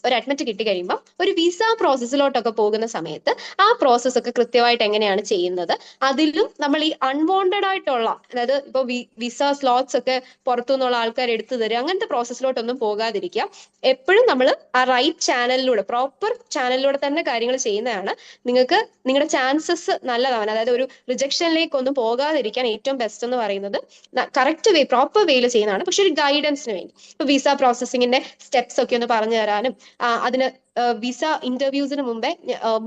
ഒരു അഡ്മിറ്റ് കിട്ടി കഴിയുമ്പോൾ ഒരു വിസ പ്രോസസ്സിലോട്ടൊക്കെ പോകുന്ന സമയത്ത് ആ പ്രോസസ്സ് ഒക്കെ കൃത്യമായിട്ട് എങ്ങനെയാണ് ചെയ്യുന്നത്, അതിലും നമ്മൾ ഈ അൺവാണ്ടഡ് ആയിട്ടുള്ള, അതായത് ഇപ്പോൾ വിസ സ്ലോട്ട്സ് ഒക്കെ പുറത്തു നിന്നുള്ള ആൾക്കാർ എടുത്തു തരിക, അങ്ങനത്തെ പ്രോസസ്സിലോട്ടൊന്നും പോകാതിരിക്കുക. എപ്പോഴും നമ്മൾ ആ റൈറ്റ് ചാനലിലൂടെ, പ്രോപ്പർ ചാനലിലൂടെ തന്നെ കാര്യങ്ങൾ ചെയ്യുന്നതാണ് നിങ്ങൾക്ക് നിങ്ങളുടെ ചാൻസസ് നല്ലതാണ്. അതായത് ഒരു റിജക്ഷനിലേക്ക് ഒന്നും പോകാതിരിക്കാൻ ഏറ്റവും ബെസ്റ്റ് എന്ന് പറയുന്നത് കറക്റ്റ് വേ, പ്രോപ്പർ വേയിൽ ചെയ്യുന്നതാണ്. പക്ഷെ ഒരു ഗൈഡൻസിന് വേണ്ടി ഇപ്പൊ വിസ പ്രോസസ്സിങ്ങിന്റെ സ്റ്റെപ്സ് ഒക്കെ ഒന്ന് പറഞ്ഞു തരാനും അതിന് വിസ ഇന്റർവ്യൂസിന് മുമ്പേ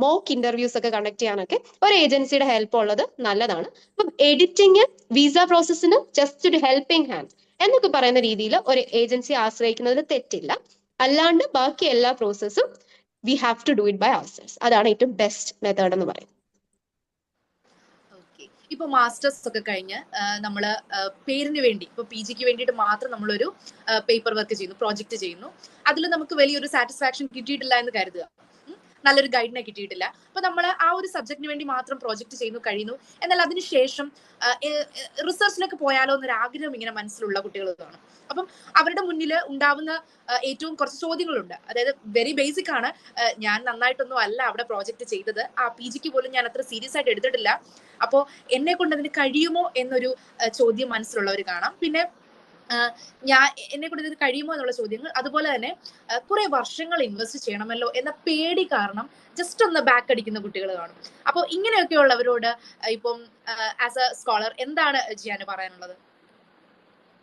മോക്ക് ഇന്റർവ്യൂസ് ഒക്കെ കണ്ടക്ട് ചെയ്യാനൊക്കെ ഒരു ഏജൻസിയുടെ ഹെൽപ്പ് ഉള്ളത് നല്ലതാണ്. അപ്പം എഡിറ്റിംഗ് വിസ പ്രോസസ്സിന് ജസ്റ്റ് ഒരു ഹെൽപ്പിംഗ് ഹാൻഡ് എന്നൊക്കെ പറയുന്ന രീതിയിൽ ഒരു ഏജൻസി ആശ്രയിക്കുന്നതിൽ തെറ്റില്ല. അല്ലാണ്ട് ബാക്കി എല്ലാ പ്രോസസ്സും we have to do it by ourselves. അതാണ് ഏറ്റവും ബെസ്റ്റ് മെത്തേഡ് എന്ന് പറയുന്നത്. ഇപ്പൊ മാസ്റ്റേഴ്സ് ഒക്കെ കഴിഞ്ഞ് നമ്മള് പേരിന് വേണ്ടി, ഇപ്പൊ PG ക്ക് വേണ്ടിയിട്ട് മാത്രം നമ്മളൊരു പേപ്പർ വർക്ക് ചെയ്യുന്നു, പ്രോജക്റ്റ് ചെയ്യുന്നു. അതിൽ നമുക്ക് വലിയൊരു സാറ്റിസ്ഫാക്ഷൻ കിട്ടിയിട്ടില്ല എന്ന് കരുതുക, നല്ലൊരു ഗൈഡിനെ കിട്ടിയിട്ടില്ല. അപ്പൊ നമ്മൾ ആ ഒരു സബ്ജക്റ്റിന് വേണ്ടി മാത്രം പ്രോജക്റ്റ് കഴിയുന്നു. എന്നാൽ അതിനുശേഷം റിസർച്ചിലേക്ക് പോയാലോ എന്നൊരു ആഗ്രഹം ഇങ്ങനെ മനസ്സിലുള്ള കുട്ടികൾ കാണും. അപ്പം അവരുടെ മുന്നിൽ ഉണ്ടാവുന്ന ഏറ്റവും കുറച്ച് ചോദ്യങ്ങളുണ്ട്. അതായത് വെരി ബേസിക് ആണ്. ഞാൻ നന്നായിട്ടൊന്നും അല്ല അവിടെ പ്രോജക്റ്റ് ചെയ്തത്, ആ PG ക്ക് പോലും ഞാൻ അത്ര സീരിയസ് ആയിട്ട് എടുത്തിട്ടില്ല. അപ്പോ എന്നെ കൊണ്ട് അതിന് കഴിയുമോ എന്നൊരു ചോദ്യം മനസ്സിലുള്ളവർ കാണാം. പിന്നെ എന്നെ കൊണ്ട് ഇതിന് കഴിയുമോ എന്നുള്ള ചോദ്യങ്ങൾ. അതുപോലെ തന്നെ കുറെ വർഷങ്ങൾ ഇൻവെസ്റ്റ് ചെയ്യണമല്ലോ എന്ന പേടി കാരണം ജസ്റ്റ് ഒന്ന് ബാക്ക് അടിക്കുന്ന കുട്ടികൾ കാണും. അപ്പോൾ ഇങ്ങനെയൊക്കെയുള്ളവരോട് ഇപ്പം ആസ് എ സ്കോളർ എന്താണ് ചെയ്യാൻ പറയാനുള്ളത്?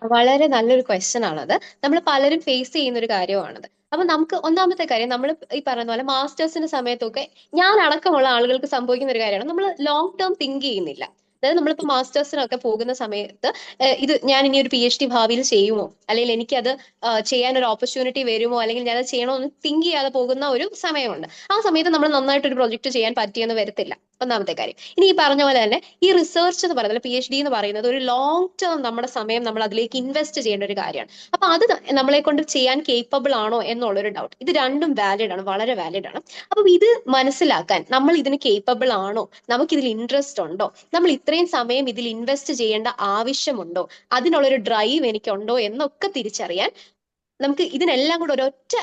വളരെ നല്ലൊരു ക്വസ്റ്റ്യൻ ആണത്. നമ്മൾ പലരും ഫേസ് ചെയ്യുന്ന ഒരു കാര്യമാണത്. അപ്പൊ നമുക്ക് ഒന്നാമത്തെ കാര്യം, നമ്മൾ ഈ പറയുന്ന പോലെ മാസ്റ്റേഴ്സിന്റെ സമയത്തൊക്കെ ഞാൻ അടക്കമുള്ള ആളുകൾക്ക് സംഭവിക്കുന്ന ഒരു കാര്യമാണ്, നമ്മൾ ലോങ് ടേം തിങ്ക് ചെയ്യുന്നില്ല. അതായത് നമ്മളിപ്പോ മാസ്റ്റേഴ്സിനൊക്കെ പോകുന്ന സമയത്ത് ഇത് ഞാൻ ഇനി ഒരു PhD ഭാവിയിൽ ചെയ്യുമോ, അല്ലെങ്കിൽ എനിക്കത് ചെയ്യാൻ ഒരു ഓപ്പർച്യൂണിറ്റി വരുമോ, അല്ലെങ്കിൽ ഞാൻ അത് ചെയ്യണോ എന്ന് തിങ്ക് ചെയ്യാതെ പോകുന്ന ഒരു സമയമുണ്ട്. ആ സമയത്ത് നമ്മൾ നന്നായിട്ട് ഒരു പ്രൊജക്ട് ചെയ്യാൻ പറ്റിയെന്ന് വരത്തില്ല, ഒന്നാമത്തെ കാര്യം. ഇനി ഈ പറഞ്ഞ പോലെ തന്നെ ഈ റിസർച്ച് എന്ന് പറയുന്നത്, PhD എന്ന് പറയുന്നത് ഒരു ലോങ് ടേം നമ്മുടെ സമയം നമ്മൾ അതിലേക്ക് ഇൻവെസ്റ്റ് ചെയ്യേണ്ട ഒരു കാര്യമാണ്. അപ്പൊ അത് നമ്മളെ കൊണ്ട് ചെയ്യാൻ കേപ്പബിൾ ആണോ എന്നുള്ളൊരു ഡൗട്ട്. ഇത് രണ്ടും വാലിഡ് ആണ്, വളരെ വാലിഡ് ആണ്. അപ്പം ഇത് മനസ്സിലാക്കാൻ, നമ്മൾ ഇതിന് കേപ്പബിൾ ആണോ, നമുക്ക് ഇതിൽ ഇൻട്രസ്റ്റ് ഉണ്ടോ, നമ്മൾ ഇത്രയും സമയം ഇതിൽ ഇൻവെസ്റ്റ് ചെയ്യേണ്ട ആവശ്യമുണ്ടോ, അതിനുള്ളൊരു ഡ്രൈവ് എനിക്കുണ്ടോ എന്നൊക്കെ തിരിച്ചറിയാൻ നമുക്ക് ഇതിനെല്ലാം കൂടെ ഒരൊറ്റ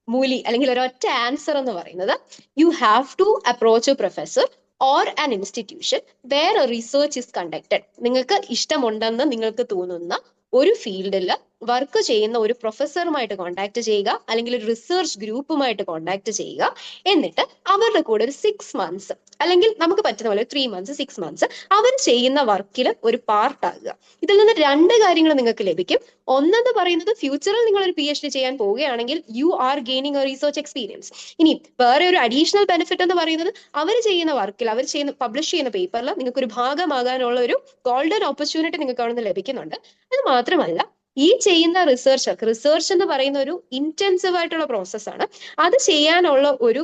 മൂലി അല്ലെങ്കിൽ ഒരൊറ്റ ആൻസർ എന്ന് പറയുന്നത്, you have to approach a professor or an institution where a research is conducted. നിങ്ങൾക്ക് ഇഷ്ടമുണ്ടെന്ന് നിങ്ങൾക്ക് തോന്നുന്ന ഒരു ഫീൽഡിൽ വർക്ക് ചെയ്യുന്ന ഒരു പ്രൊഫസറുമായിട്ട് കോൺടാക്ട് ചെയ്യുക, അല്ലെങ്കിൽ ഒരു റിസർച്ച് ഗ്രൂപ്പുമായിട്ട് കോൺടാക്ട് ചെയ്യുക. എന്നിട്ട് അവരുടെ കൂടെ ഒരു 6 months അല്ലെങ്കിൽ നമുക്ക് പറ്റുന്ന പോലെ 3 months 6 months അവർ ചെയ്യുന്ന വർക്കിൽ ഒരു പാർട്ടാകുക. ഇതിൽ നിന്ന് 2 കാര്യങ്ങൾ നിങ്ങൾക്ക് ലഭിക്കും. ഒന്നെന്ന് പറയുന്നത്, ഫ്യൂച്ചറിൽ നിങ്ങൾ ഒരു PhD ചെയ്യാൻ പോവുകയാണെങ്കിൽ you are gaining A research experience. ഇനി വേറെ ഒരു അഡീഷണൽ ബെനിഫിറ്റ് എന്ന് പറയുന്നത്, അവർ ചെയ്യുന്ന വർക്കിൽ, അവർ പബ്ലിഷ് ചെയ്യുന്ന പേപ്പറിൽ നിങ്ങൾക്ക് ഒരു ഭാഗമാകാനുള്ള ഒരു ഗോൾഡൻ ഓപ്പർച്യൂണിറ്റി നിങ്ങൾക്ക് അവിടെ നിന്ന് ലഭിക്കുന്നുണ്ട്. അത് മാത്രമല്ല, ഈ ചെയ്യുന്ന റിസർച്ച് എന്ന് പറയുന്ന ഒരു ഇന്റൻസീവ് ആയിട്ടുള്ള പ്രോസസ്സാണ്. അത് ചെയ്യാനുള്ള ഒരു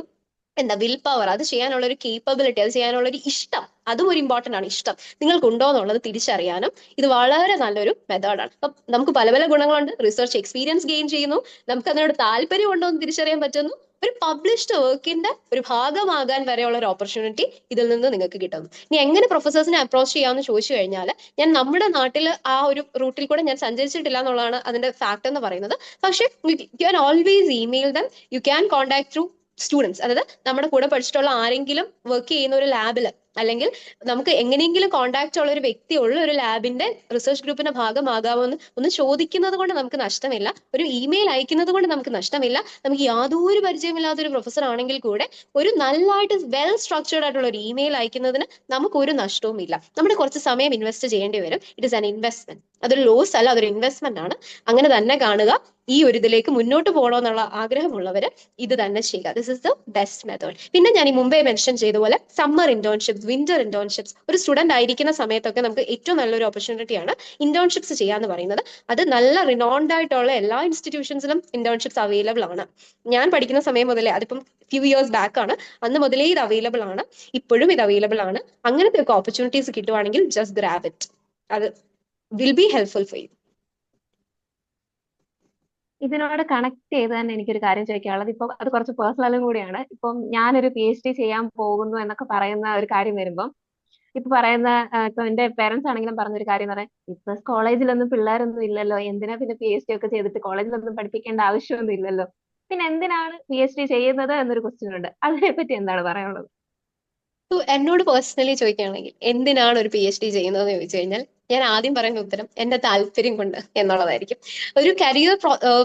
വിൽ പവർ, അത് ചെയ്യാനുള്ള ഒരു കേപ്പബിലിറ്റി, അത് ചെയ്യാനുള്ള ഒരു ഇഷ്ടം, അതും ഒരു ഇമ്പോർട്ടന്റ് ആണ്. ഇഷ്ടം നിങ്ങൾക്കുണ്ടോ എന്നുള്ളത് തിരിച്ചറിയാനും ഇത് വളരെ നല്ലൊരു മെത്തേഡാണ്. അപ്പൊ നമുക്ക് പല പല ഗുണങ്ങളുണ്ട്. റിസർച്ച് എക്സ്പീരിയൻസ് ഗെയിൻ ചെയ്യുന്നു, നമുക്ക് അതിനോട് താല്പര്യം ഉണ്ടോ എന്ന് തിരിച്ചറിയാൻ പറ്റുന്നു, ഒരു പബ്ലിഷ്ഡ് വർക്കിന്റെ ഒരു ഭാഗമാകാൻ വരെയുള്ള ഒരു ഓപ്പർച്യൂണിറ്റി ഇതിൽ നിന്ന് നിങ്ങൾക്ക് കിട്ടുന്നു. ഇനി എങ്ങനെ പ്രൊഫസേഴ്സിനെ അപ്രോച്ച് ചെയ്യാമെന്ന് ചോദിച്ചു കഴിഞ്ഞാൽ, ഞാൻ നമ്മുടെ നാട്ടിൽ ആ ഒരു റൂട്ടിൽ കൂടെ ഞാൻ സഞ്ചരിച്ചിട്ടില്ല എന്നുള്ളതാണ് അതിന്റെ ഫാക്ട് എന്ന് പറയുന്നത്. പക്ഷെ you can always email dum, you can contact through students. അതായത് നമ്മുടെ കൂടെ പഠിച്ചിട്ടുള്ള ആരെങ്കിലും വർക്ക് ചെയ്യുന്ന ഒരു ലാബിൽ അല്ലെങ്കിൽ നമുക്ക് എങ്ങനെയെങ്കിലും കോൺടാക്ട് ഉള്ള ഒരു വ്യക്തി ഉള്ള ഒരു ലാബിന്റെ റിസർച്ച് ഗ്രൂപ്പിന്റെ ഭാഗമാകാമോ എന്ന് ഒന്ന് ചോദിക്കുന്നത് കൊണ്ട് നമുക്ക് നഷ്ടമില്ല. ഒരു ഇമെയിൽ അയക്കുന്നത് കൊണ്ട് നമുക്ക് നഷ്ടമില്ല. നമുക്ക് യാതൊരു പരിചയമില്ലാത്ത ഒരു പ്രൊഫസർ ആണെങ്കിൽ കൂടെ ഒരു നല്ലതായിട്ട് വെൽ സ്ട്രക്ചേർഡ് ആയിട്ടുള്ള ഒരു ഇമെയിൽ അയക്കുന്നതിന് നമുക്ക് ഒരു നഷ്ടവും ഇല്ല. നമ്മുടെ കുറച്ച് സമയം ഇൻവെസ്റ്റ് ചെയ്യേണ്ടി വരും. It is an investment. അതൊരു ലോസ് അല്ല, അതൊരു ഇൻവെസ്റ്റ്മെന്റ് ആണ്. അങ്ങനെ തന്നെ കാണുക. ഈ ഒരു ഇതിലേക്ക് മുന്നോട്ട് പോകണമെന്നുള്ള ആഗ്രഹമുള്ളവര് ഇത് തന്നെ ചെയ്യുക. This is the best method. പിന്നെ ഞാൻ ഈ മുമ്പേ മെൻഷൻ ചെയ്ത പോലെ സമ്മർ ഇന്റേൺഷിപ്സ്, വിന്റർ ഇന്റേൺഷിപ്സ്, ഒരു സ്റ്റുഡന്റ് ആയിരിക്കുന്ന സമയത്തൊക്കെ നമുക്ക് ഏറ്റവും നല്ലൊരു ഓപ്പർച്യൂണിറ്റിയാണ് ഇന്റേൺഷിപ്സ് ചെയ്യാന്ന് പറയുന്നത്. അത് നല്ല റിനോൺഡ് ആയിട്ടുള്ള എല്ലാ ഇൻസ്റ്റിറ്റ്യൂഷൻസിലും ഇന്റേൺഷിപ്സ് അവൈലബിൾ ആണ്. ഞാൻ പഠിക്കുന്ന സമയം മുതലേ, അതിപ്പം ഫ്യൂ ഇയേഴ്സ് ബാക്ക് ആണ്, അന്ന് മുതലേ ഇത് അവൈലബിൾ ആണ്, ഇപ്പോഴും ഇത് അവൈലബിൾ ആണ്. അങ്ങനത്തെ ഒക്കെ ഓപ്പർച്യൂണിറ്റീസ് കിട്ടുവാണെങ്കിൽ ജസ്റ്റ് ഗ്രാബ് ഇറ്റ്. അത് will be helpful for you. ഇതിനോട് കണക്ട് ചെയ്ത് തന്നെ എനിക്കൊരു കാര്യം ചോദിക്കാനുള്ളത്, ഇപ്പം അത് കുറച്ച് പേഴ്സണലും കൂടിയാണ്. ഇപ്പം ഞാനൊരു PhD ചെയ്യാൻ പോകുന്നു എന്നൊക്കെ പറയുന്ന ഒരു കാര്യം വരുമ്പം ഇപ്പൊ പറയുന്ന ഇപ്പൊ എന്റെ പേരൻസ് ആണെങ്കിലും പറഞ്ഞൊരു കാര്യം എന്ന് പറയാൻ, ഇപ്പൊ കോളേജിലൊന്നും പിള്ളേരൊന്നും ഇല്ലല്ലോ, എന്തിനാ പിന്നെ PhD ഒക്കെ ചെയ്തിട്ട് കോളേജിലൊന്നും പഠിപ്പിക്കേണ്ട ആവശ്യമൊന്നും ഇല്ലല്ലോ, പിന്നെ എന്തിനാണ് PhD ചെയ്യുന്നത് എന്നൊരു ക്വസ്റ്റ്യൻ ഉണ്ട്. അതിനെപ്പറ്റി എന്താണ് പറയാനുള്ളത്? എന്നോട് പേഴ്സണലി ചോദിക്കുകയാണെങ്കിൽ എന്തിനാണ് ഒരു PhD ചെയ്യുന്നതെന്ന് ചോദിച്ചു കഴിഞ്ഞാൽ ഞാൻ ആദ്യം പറയുന്ന ഉത്തരം എന്റെ താല്പര്യം കൊണ്ട് എന്നുള്ളതായിരിക്കും. ഒരു കരിയർ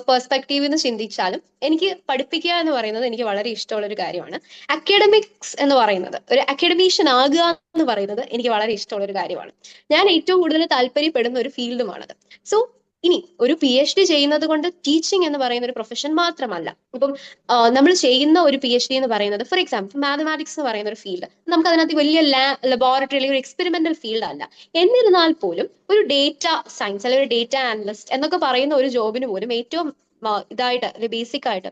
പെർസ്പെക്റ്റീവിൽ നിന്ന് ചിന്തിച്ചാലും എനിക്ക് പഠിപ്പിക്കുക എന്ന് പറയുന്നത് എനിക്ക് വളരെ ഇഷ്ടമുള്ള ഒരു കാര്യമാണ്. അക്കാഡമിക്സ് എന്ന് പറയുന്നത്, ഒരു അക്കാഡമീഷ്യൻ ആകുക എന്ന് പറയുന്നത് എനിക്ക് വളരെ ഇഷ്ടമുള്ള ഒരു കാര്യമാണ്. ഞാൻ ഏറ്റവും കൂടുതൽ താല്പര്യപ്പെടുന്ന ഒരു ഫീൽഡുമാണത്. സോ ഇനി ഒരു PhD ചെയ്യുന്നത് കൊണ്ട് ടീച്ചിങ് എന്ന് പറയുന്ന ഒരു പ്രൊഫഷൻ മാത്രമല്ല. ഇപ്പം നമ്മൾ ചെയ്യുന്ന ഒരു PhD എന്ന് പറയുന്നത്, ഫോർ എക്സാമ്പിൾ മാത്തമാറ്റിക്സ് എന്ന് പറയുന്ന ഒരു ഫീൽഡ്, നമുക്ക് അതിനകത്ത് വലിയ ലബോറട്ടറി അല്ലെങ്കിൽ ഒരു എക്സ്പെരിമെന്റൽ ഫീൽഡ് അല്ല. എന്നിരുന്നാൽ പോലും ഒരു ഡേറ്റ സയൻസ് അല്ലെങ്കിൽ ഒരു ഡേറ്റ അനലിസ്റ്റ് എന്നൊക്കെ പറയുന്ന ഒരു ജോബിന് പോലും ഏറ്റവും ഇതായിട്ട് ബേസിക് ആയിട്ട്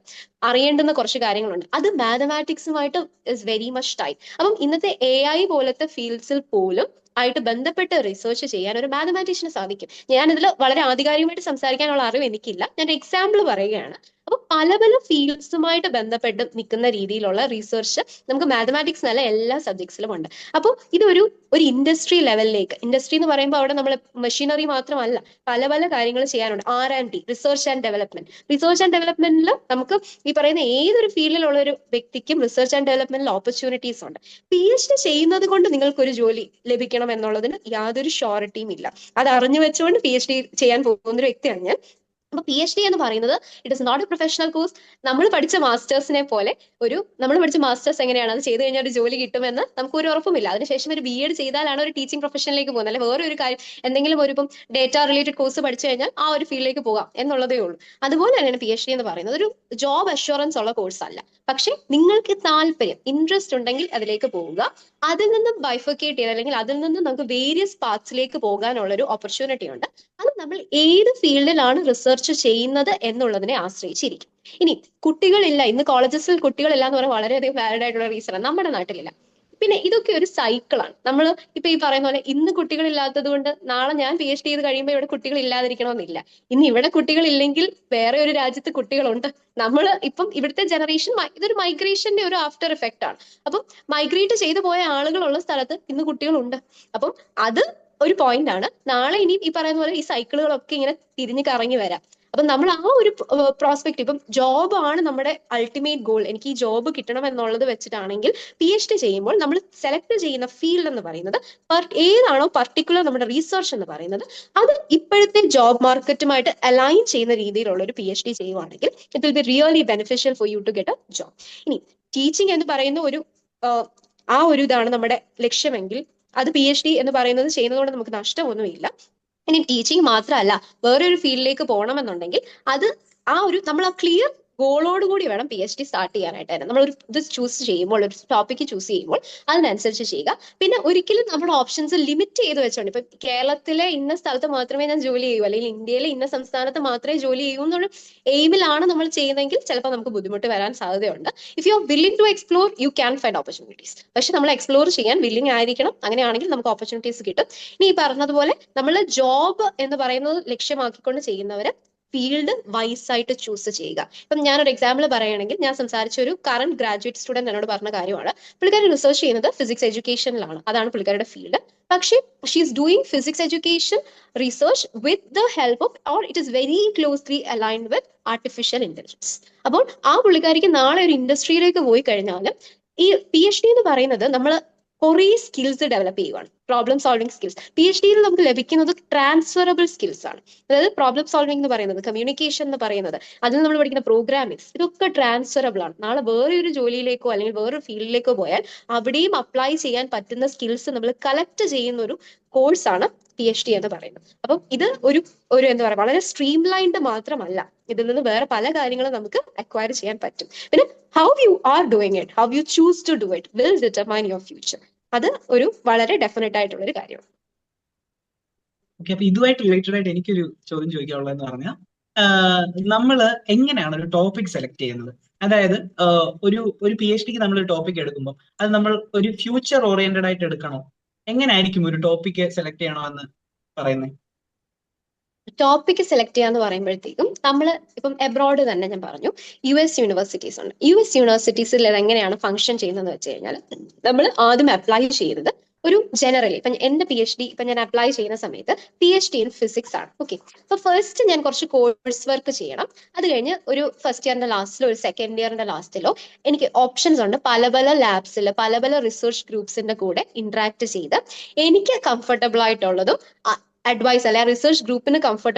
അറിയേണ്ടുന്ന കുറച്ച് കാര്യങ്ങളുണ്ട്. അത് മാത്തമാറ്റിക്സുമായിട്ട് ഇസ് വെരി മച്ച് ടൈം. അപ്പം ഇന്നത്തെ AI പോലത്തെ ഫീൽഡ്സിൽ പോലും ആയിട്ട് ബന്ധപ്പെട്ട് റിസർച്ച് ചെയ്യാൻ ഒരു മാത്തമാറ്റീഷ്യന് സാധിക്കും. ഞാനിതിൽ വളരെ ആധികാരികമായിട്ട് സംസാരിക്കാനുള്ള അറിവ് എനിക്കില്ല, ഞാൻ ഒരു എക്സാമ്പിൾ പറയുകയാണ്. അപ്പൊ പല പല ഫീൽഡ്സുമായിട്ട് ബന്ധപ്പെട്ട് നിൽക്കുന്ന രീതിയിലുള്ള റിസർച്ച് നമുക്ക് മാത്തമാറ്റിക്സ് നല്ല എല്ലാ സബ്ജക്ട്സിലും ഉണ്ട്. അപ്പോൾ ഇതൊരു ഇൻഡസ്ട്രി ലെവലിലേക്ക്, ഇൻഡസ്ട്രി എന്ന് പറയുമ്പോൾ അവിടെ നമ്മൾ മെഷീനറി മാത്രമല്ല, പല പല കാര്യങ്ങൾ ചെയ്യാനുണ്ട്. R&D, research and development. Research and ഡെവലപ്മെന്റിൽ നമുക്ക് ഈ പറയുന്ന ഏതൊരു ഫീൽഡിലുള്ള ഒരു വ്യക്തിക്കും റിസർച്ച് ആൻഡ് ഡെവലപ്മെന്റിൽ ഓപ്പർച്യൂണിറ്റീസ് ഉണ്ട്. PhD ചെയ്യുന്നത് കൊണ്ട് നിങ്ങൾക്കൊരു ജോലി ലഭിക്കണം എന്നുള്ളതിന് യാതൊരു ഷോറിറ്റിയും ഇല്ല. അത് അറിഞ്ഞു വെച്ചുകൊണ്ട് PhD ചെയ്യാൻ പോകുന്ന ഒരു വ്യക്തിയാണ് ഞാൻ. അപ്പൊ PhD എന്ന് പറയുന്നത് it is not a professional course. നമ്മൾ പഠിച്ച മാസ്റ്റേഴ്സിനെ പോലെ നമ്മൾ പഠിച്ച മാസ്റ്റേഴ്സ് എങ്ങനെയാണ് അത് ചെയ്ത് കഴിഞ്ഞാൽ ഒരു ജോലി കിട്ടുമെന്ന് നമുക്ക് ഒരു ഉറപ്പുമില്ല. അതിനുശേഷം ഒരു B.Ed ചെയ്താലാണ് ഒരു ടീച്ചിങ് പ്രൊഫഷനിലേക്ക് പോകുന്നത്. അല്ലെ വേറെ ഒരു കാര്യം എന്തെങ്കിലും ഒരു ഇപ്പം ഡേറ്റ റിലേറ്റഡ് കോഴ്സ് പഠിച്ചു കഴിഞ്ഞാൽ ആ ഒരു ഫീൽഡിലേക്ക് പോകാം എന്നുള്ളതേ ഉള്ളൂ. അതുപോലെ തന്നെയാണ് PhD എന്ന് പറയുന്നത്. ഒരു ജോബ് അഷ്വറൻസ് ഉള്ള കോഴ്സ് അല്ല. പക്ഷെ നിങ്ങൾക്ക് താല്പര്യം, ഇൻട്രസ്റ്റ് ഉണ്ടെങ്കിൽ അതിലേക്ക് പോവുക. അതിൽ നിന്നും ബൈഫർക്കേറ്റ് ചെയ്ത് അല്ലെങ്കിൽ അതിൽ നിന്നും നമുക്ക് വേരിയസ് പാർട്സിലേക്ക് പോകാനുള്ള ഒരു ഓപ്പർച്യൂണിറ്റി ഉണ്ട്. അത് നമ്മൾ ഏത് ഫീൽഡിലാണ് റിസർച്ച് ചെയ്യുന്നത് എന്നുള്ളതിനെ ആശ്രയിച്ചിരിക്കും. ഇനി കുട്ടികളില്ല, ഇന്ന് കോളേജസിൽ കുട്ടികളില്ല എന്ന് പറഞ്ഞാൽ വളരെയധികം വാലിഡ് ആയിട്ടുള്ള റീസൺ ആണ്. നമ്മുടെ നാട്ടിലില്ല. പിന്നെ ഇതൊക്കെ ഒരു സൈക്കിളാണ്. നമ്മൾ ഇപ്പൊ ഈ പറയുന്ന പോലെ ഇന്ന് കുട്ടികളില്ലാത്തത് കൊണ്ട് നാളെ ഞാൻ PhD ചെയ്ത് കഴിയുമ്പോൾ ഇവിടെ കുട്ടികൾ ഇല്ലാതിരിക്കണമെന്നില്ല. ഇന്ന് ഇവിടെ കുട്ടികളില്ലെങ്കിൽ വേറെ ഒരു രാജ്യത്ത് കുട്ടികളുണ്ട്. നമ്മൾ ഇപ്പം ഇവിടുത്തെ ജനറേഷൻ ഇതൊരു മൈഗ്രേഷന്റെ ഒരു ആഫ്റ്റർ എഫക്റ്റ് ആണ്. അപ്പം മൈഗ്രേറ്റ് ചെയ്തു പോയ ആളുകളുള്ള സ്ഥലത്ത് ഇന്ന് കുട്ടികളുണ്ട്. അപ്പം അത് ഒരു പോയിന്റ് ആണ്. നാളെ ഇനി ഈ പറയുന്ന പോലെ ഈ സൈക്കിളുകളൊക്കെ ഇങ്ങനെ തിരിഞ്ഞു കറങ്ങി വരാം. അപ്പൊ നമ്മൾ ആ ഒരു പ്രോസ്പെക്ട്, ഇപ്പം ജോബ് ആണ് നമ്മുടെ അൾട്ടിമേറ്റ് ഗോൾ, എനിക്ക് ഈ ജോബ് കിട്ടണം എന്നുള്ളത് വെച്ചിട്ടാണെങ്കിൽ PhD ചെയ്യുമ്പോൾ നമ്മൾ സെലക്ട് ചെയ്യുന്ന ഫീൽഡ് എന്ന് പറയുന്നത് ഏതാണോ പർട്ടിക്കുലർ നമ്മുടെ റീസെർച്ച് എന്ന് പറയുന്നത് അത് ഇപ്പോഴത്തെ ജോബ് മാർക്കറ്റുമായിട്ട് അലൈൻ ചെയ്യുന്ന രീതിയിലുള്ള ഒരു PhD ചെയ്യുവാണെങ്കിൽ it will be really beneficial for you to get a job. ഇനി ടീച്ചിങ് എന്ന് പറയുന്ന ഒരു ഇതാണ് നമ്മുടെ ലക്ഷ്യമെങ്കിൽ അത് PhD എന്ന് പറയുന്നത് ചെയ്യുന്നതുകൊണ്ട് നമുക്ക് നഷ്ടമൊന്നുമില്ല. ഇനി ടീച്ചിങ് മാത്രമല്ല വേറൊരു ഫീൽഡിലേക്ക് പോകണമെന്നുണ്ടെങ്കിൽ അത് നമ്മൾ ആ ക്ലിയർ ഗോളോട് കൂടി വേണം PhD സ്റ്റാർട്ട് ചെയ്യാനായിട്ട്. നമ്മൾ ഒരു ഇത് ചൂസ് ചെയ്യുമ്പോൾ, ഒരു ടോപ്പിക്ക് ചൂസ് ചെയ്യുമ്പോൾ അതിനനുസരിച്ച് ചെയ്യുക. പിന്നെ ഒരിക്കലും നമ്മുടെ ഓപ്ഷൻസ് ലിമിറ്റ് ചെയ്ത് വെച്ചോണ്ട് ഇപ്പൊ കേരളത്തിലെ ഇന്ന സ്ഥലത്ത് മാത്രമേ ഞാൻ ജോലി ചെയ്യൂ അല്ലെങ്കിൽ ഇന്ത്യയിലെ ഇന്ന സംസ്ഥാനത്ത് മാത്രമേ ജോലി ചെയ്യൂ എന്നുള്ള എയിമിലാണ് നമ്മൾ ചെയ്യുന്നതെങ്കിൽ ചിലപ്പോൾ നമുക്ക് ബുദ്ധിമുട്ട് വരാൻ സാധ്യതയുണ്ട്. If you are willing to explore you can find opportunities. പക്ഷെ നമ്മൾ എക്സ്പ്ലോർ ചെയ്യാൻ വില്ലിംഗ് ആയിരിക്കണം. അങ്ങനെയാണെങ്കിൽ നമുക്ക് ഓപ്പർച്യൂണിറ്റീസ് കിട്ടും. ഇനി ഈ പറഞ്ഞതുപോലെ നമ്മൾ ജോബ് എന്ന് പറയുന്നത് ലക്ഷ്യമാക്കിക്കൊണ്ട് ചെയ്യുന്നവര് ഫീൽഡ് വൈസ് ആയിട്ട് ചൂസ് ചെയ്യുക. ഇപ്പം ഞാനൊരു എക്സാമ്പിൾ പറയുകയാണെങ്കിൽ, ഞാൻ സംസാരിച്ച ഒരു കറന്റ് ഗ്രാജുവേറ്റ് സ്റ്റുഡന്റ് എന്നോട് പറഞ്ഞ കാര്യമാണ്, പുള്ളിക്കാരി റിസർച്ച് ചെയ്യുന്നത് ഫിസിക്സ് എഡ്യൂക്കേഷനിലാണ്. അതാണ് പുള്ളിക്കാരുടെ ഫീൽഡ്. പക്ഷേ she is doing physics education research with the help of or it is very closely aligned with artificial intelligence. അപ്പോൾ ആ പുള്ളിക്കാരിക്ക് നാളെ ഒരു ഇൻഡസ്ട്രിയിലേക്ക് പോയി കഴിഞ്ഞാൽ ഈ PhD എന്ന് പറയുന്നത് നമ്മൾ കുറേ സ്കിൽസ് ഡെവലപ്പ് ചെയ്യുവാണ്, പ്രോബ്ലം സോൾവിങ് സ്കിൽസ്. PhD-യിൽ നമുക്ക് ലഭിക്കുന്നത് ട്രാൻസ്ഫറബിൾ സ്കിൽസ് ആണ്. അതായത് പ്രോബ്ലം സോൾവിംഗ് എന്ന് പറയുന്നത്, കമ്മ്യൂണിക്കേഷൻ എന്ന് പറയുന്നത്, അതിൽ നമ്മൾ പഠിക്കുന്ന പ്രോഗ്രാമിംഗ്, ഇതൊക്കെ ട്രാൻസ്ഫറബിൾ ആണ്. നാളെ വേറൊരു ജോലിയിലേക്കോ അല്ലെങ്കിൽ വേറൊരു ഫീൽഡിലേക്കോ പോയാൽ അവിടെയും അപ്ലൈ ചെയ്യാൻ പറ്റുന്ന സ്കിൽസ് നമ്മൾ കളക്ട് ചെയ്യുന്ന ഒരു കോഴ്സാണ് PhD എന്ന് പറയുന്നത്. അപ്പം ഇത് ഒരു എന്താ പറയുക, വളരെ സ്ട്രീം ലൈൻഡ് മാത്രമല്ല, ഇതിൽ നിന്ന് വേറെ പല കാര്യങ്ങളും നമുക്ക് അക്വയർ ചെയ്യാൻ പറ്റും. പിന്നെ how you are doing it, how you choose to do it will determine your future. അത് ഒരു വളരെ ഡെഫിനറ്റ് ആയിട്ടുള്ള ഒരു കാര്യമാണ്. ഓക്കെ, അപ്പൊ ഇതുമായിട്ട് റിലേറ്റഡ് ആയിട്ട് എനിക്കൊരു ചോദ്യം ചോദിക്കാനുള്ളതെന്ന് പറഞ്ഞാൽ, നമ്മള് എങ്ങനെയാണ് ഒരു ടോപ്പിക് സെലക്ട് ചെയ്യുന്നത്? അതായത് ഒരു PhD-ക്ക് നമ്മൾ ഒരു ടോപ്പിക് എടുക്കുമ്പോൾ അത് നമ്മൾ ഒരു ഫ്യൂച്ചർ ഓറിയന്റഡ് ആയിട്ട് എടുക്കണോ? എങ്ങനെയായിരിക്കും ഒരു ടോപ്പിക് സെലക്ട് ചെയ്യണോ എന്ന് പറയുന്നത്? ടോപ്പിക് സെലക്ട് ചെയ്യാന്ന് പറയുമ്പോഴത്തേക്കും നമ്മൾ ഇപ്പം എബ്രോഡ് തന്നെ ഞാൻ പറഞ്ഞു, US യൂണിവേഴ്സിറ്റീസ് ഉണ്ട്. US യൂണിവേഴ്സിറ്റീസിൽ എങ്ങനെയാണ് ഫംഗ്ഷൻ ചെയ്യുന്നതെന്ന് വെച്ച് കഴിഞ്ഞാൽ, നമ്മൾ ആദ്യം അപ്ലൈ ചെയ്യുന്നത് ഒരു ജനറലി, ഇപ്പം എന്റെ PhD ഇപ്പൊ ഞാൻ അപ്ലൈ ചെയ്യുന്ന സമയത്ത് PhD ഇൻ ഫിസിക്സ് ആണ്. ഓക്കെ, അപ്പൊ ഫസ്റ്റ് ഞാൻ കുറച്ച് കോഴ്സ് വർക്ക് ചെയ്യണം. അത് കഴിഞ്ഞ് ഒരു ഫസ്റ്റ് ഇയറിന്റെ ലാസ്റ്റിലോ ഒരു സെക്കൻഡ് ഇയറിന്റെ ലാസ്റ്റിലോ എനിക്ക് ഓപ്ഷൻസ് ഉണ്ട്. പല പല ലാബ്സിൽ പല പല റിസർച്ച് ഗ്രൂപ്പ്സിന്റെ കൂടെ ഇന്ററാക്ട് ചെയ്ത് എനിക്ക് കംഫർട്ടബിൾ ആയിട്ടുള്ളതും അഡ്വൈസ് അല്ലെ റിസർച്ച് ഗ്രൂപ്പിന്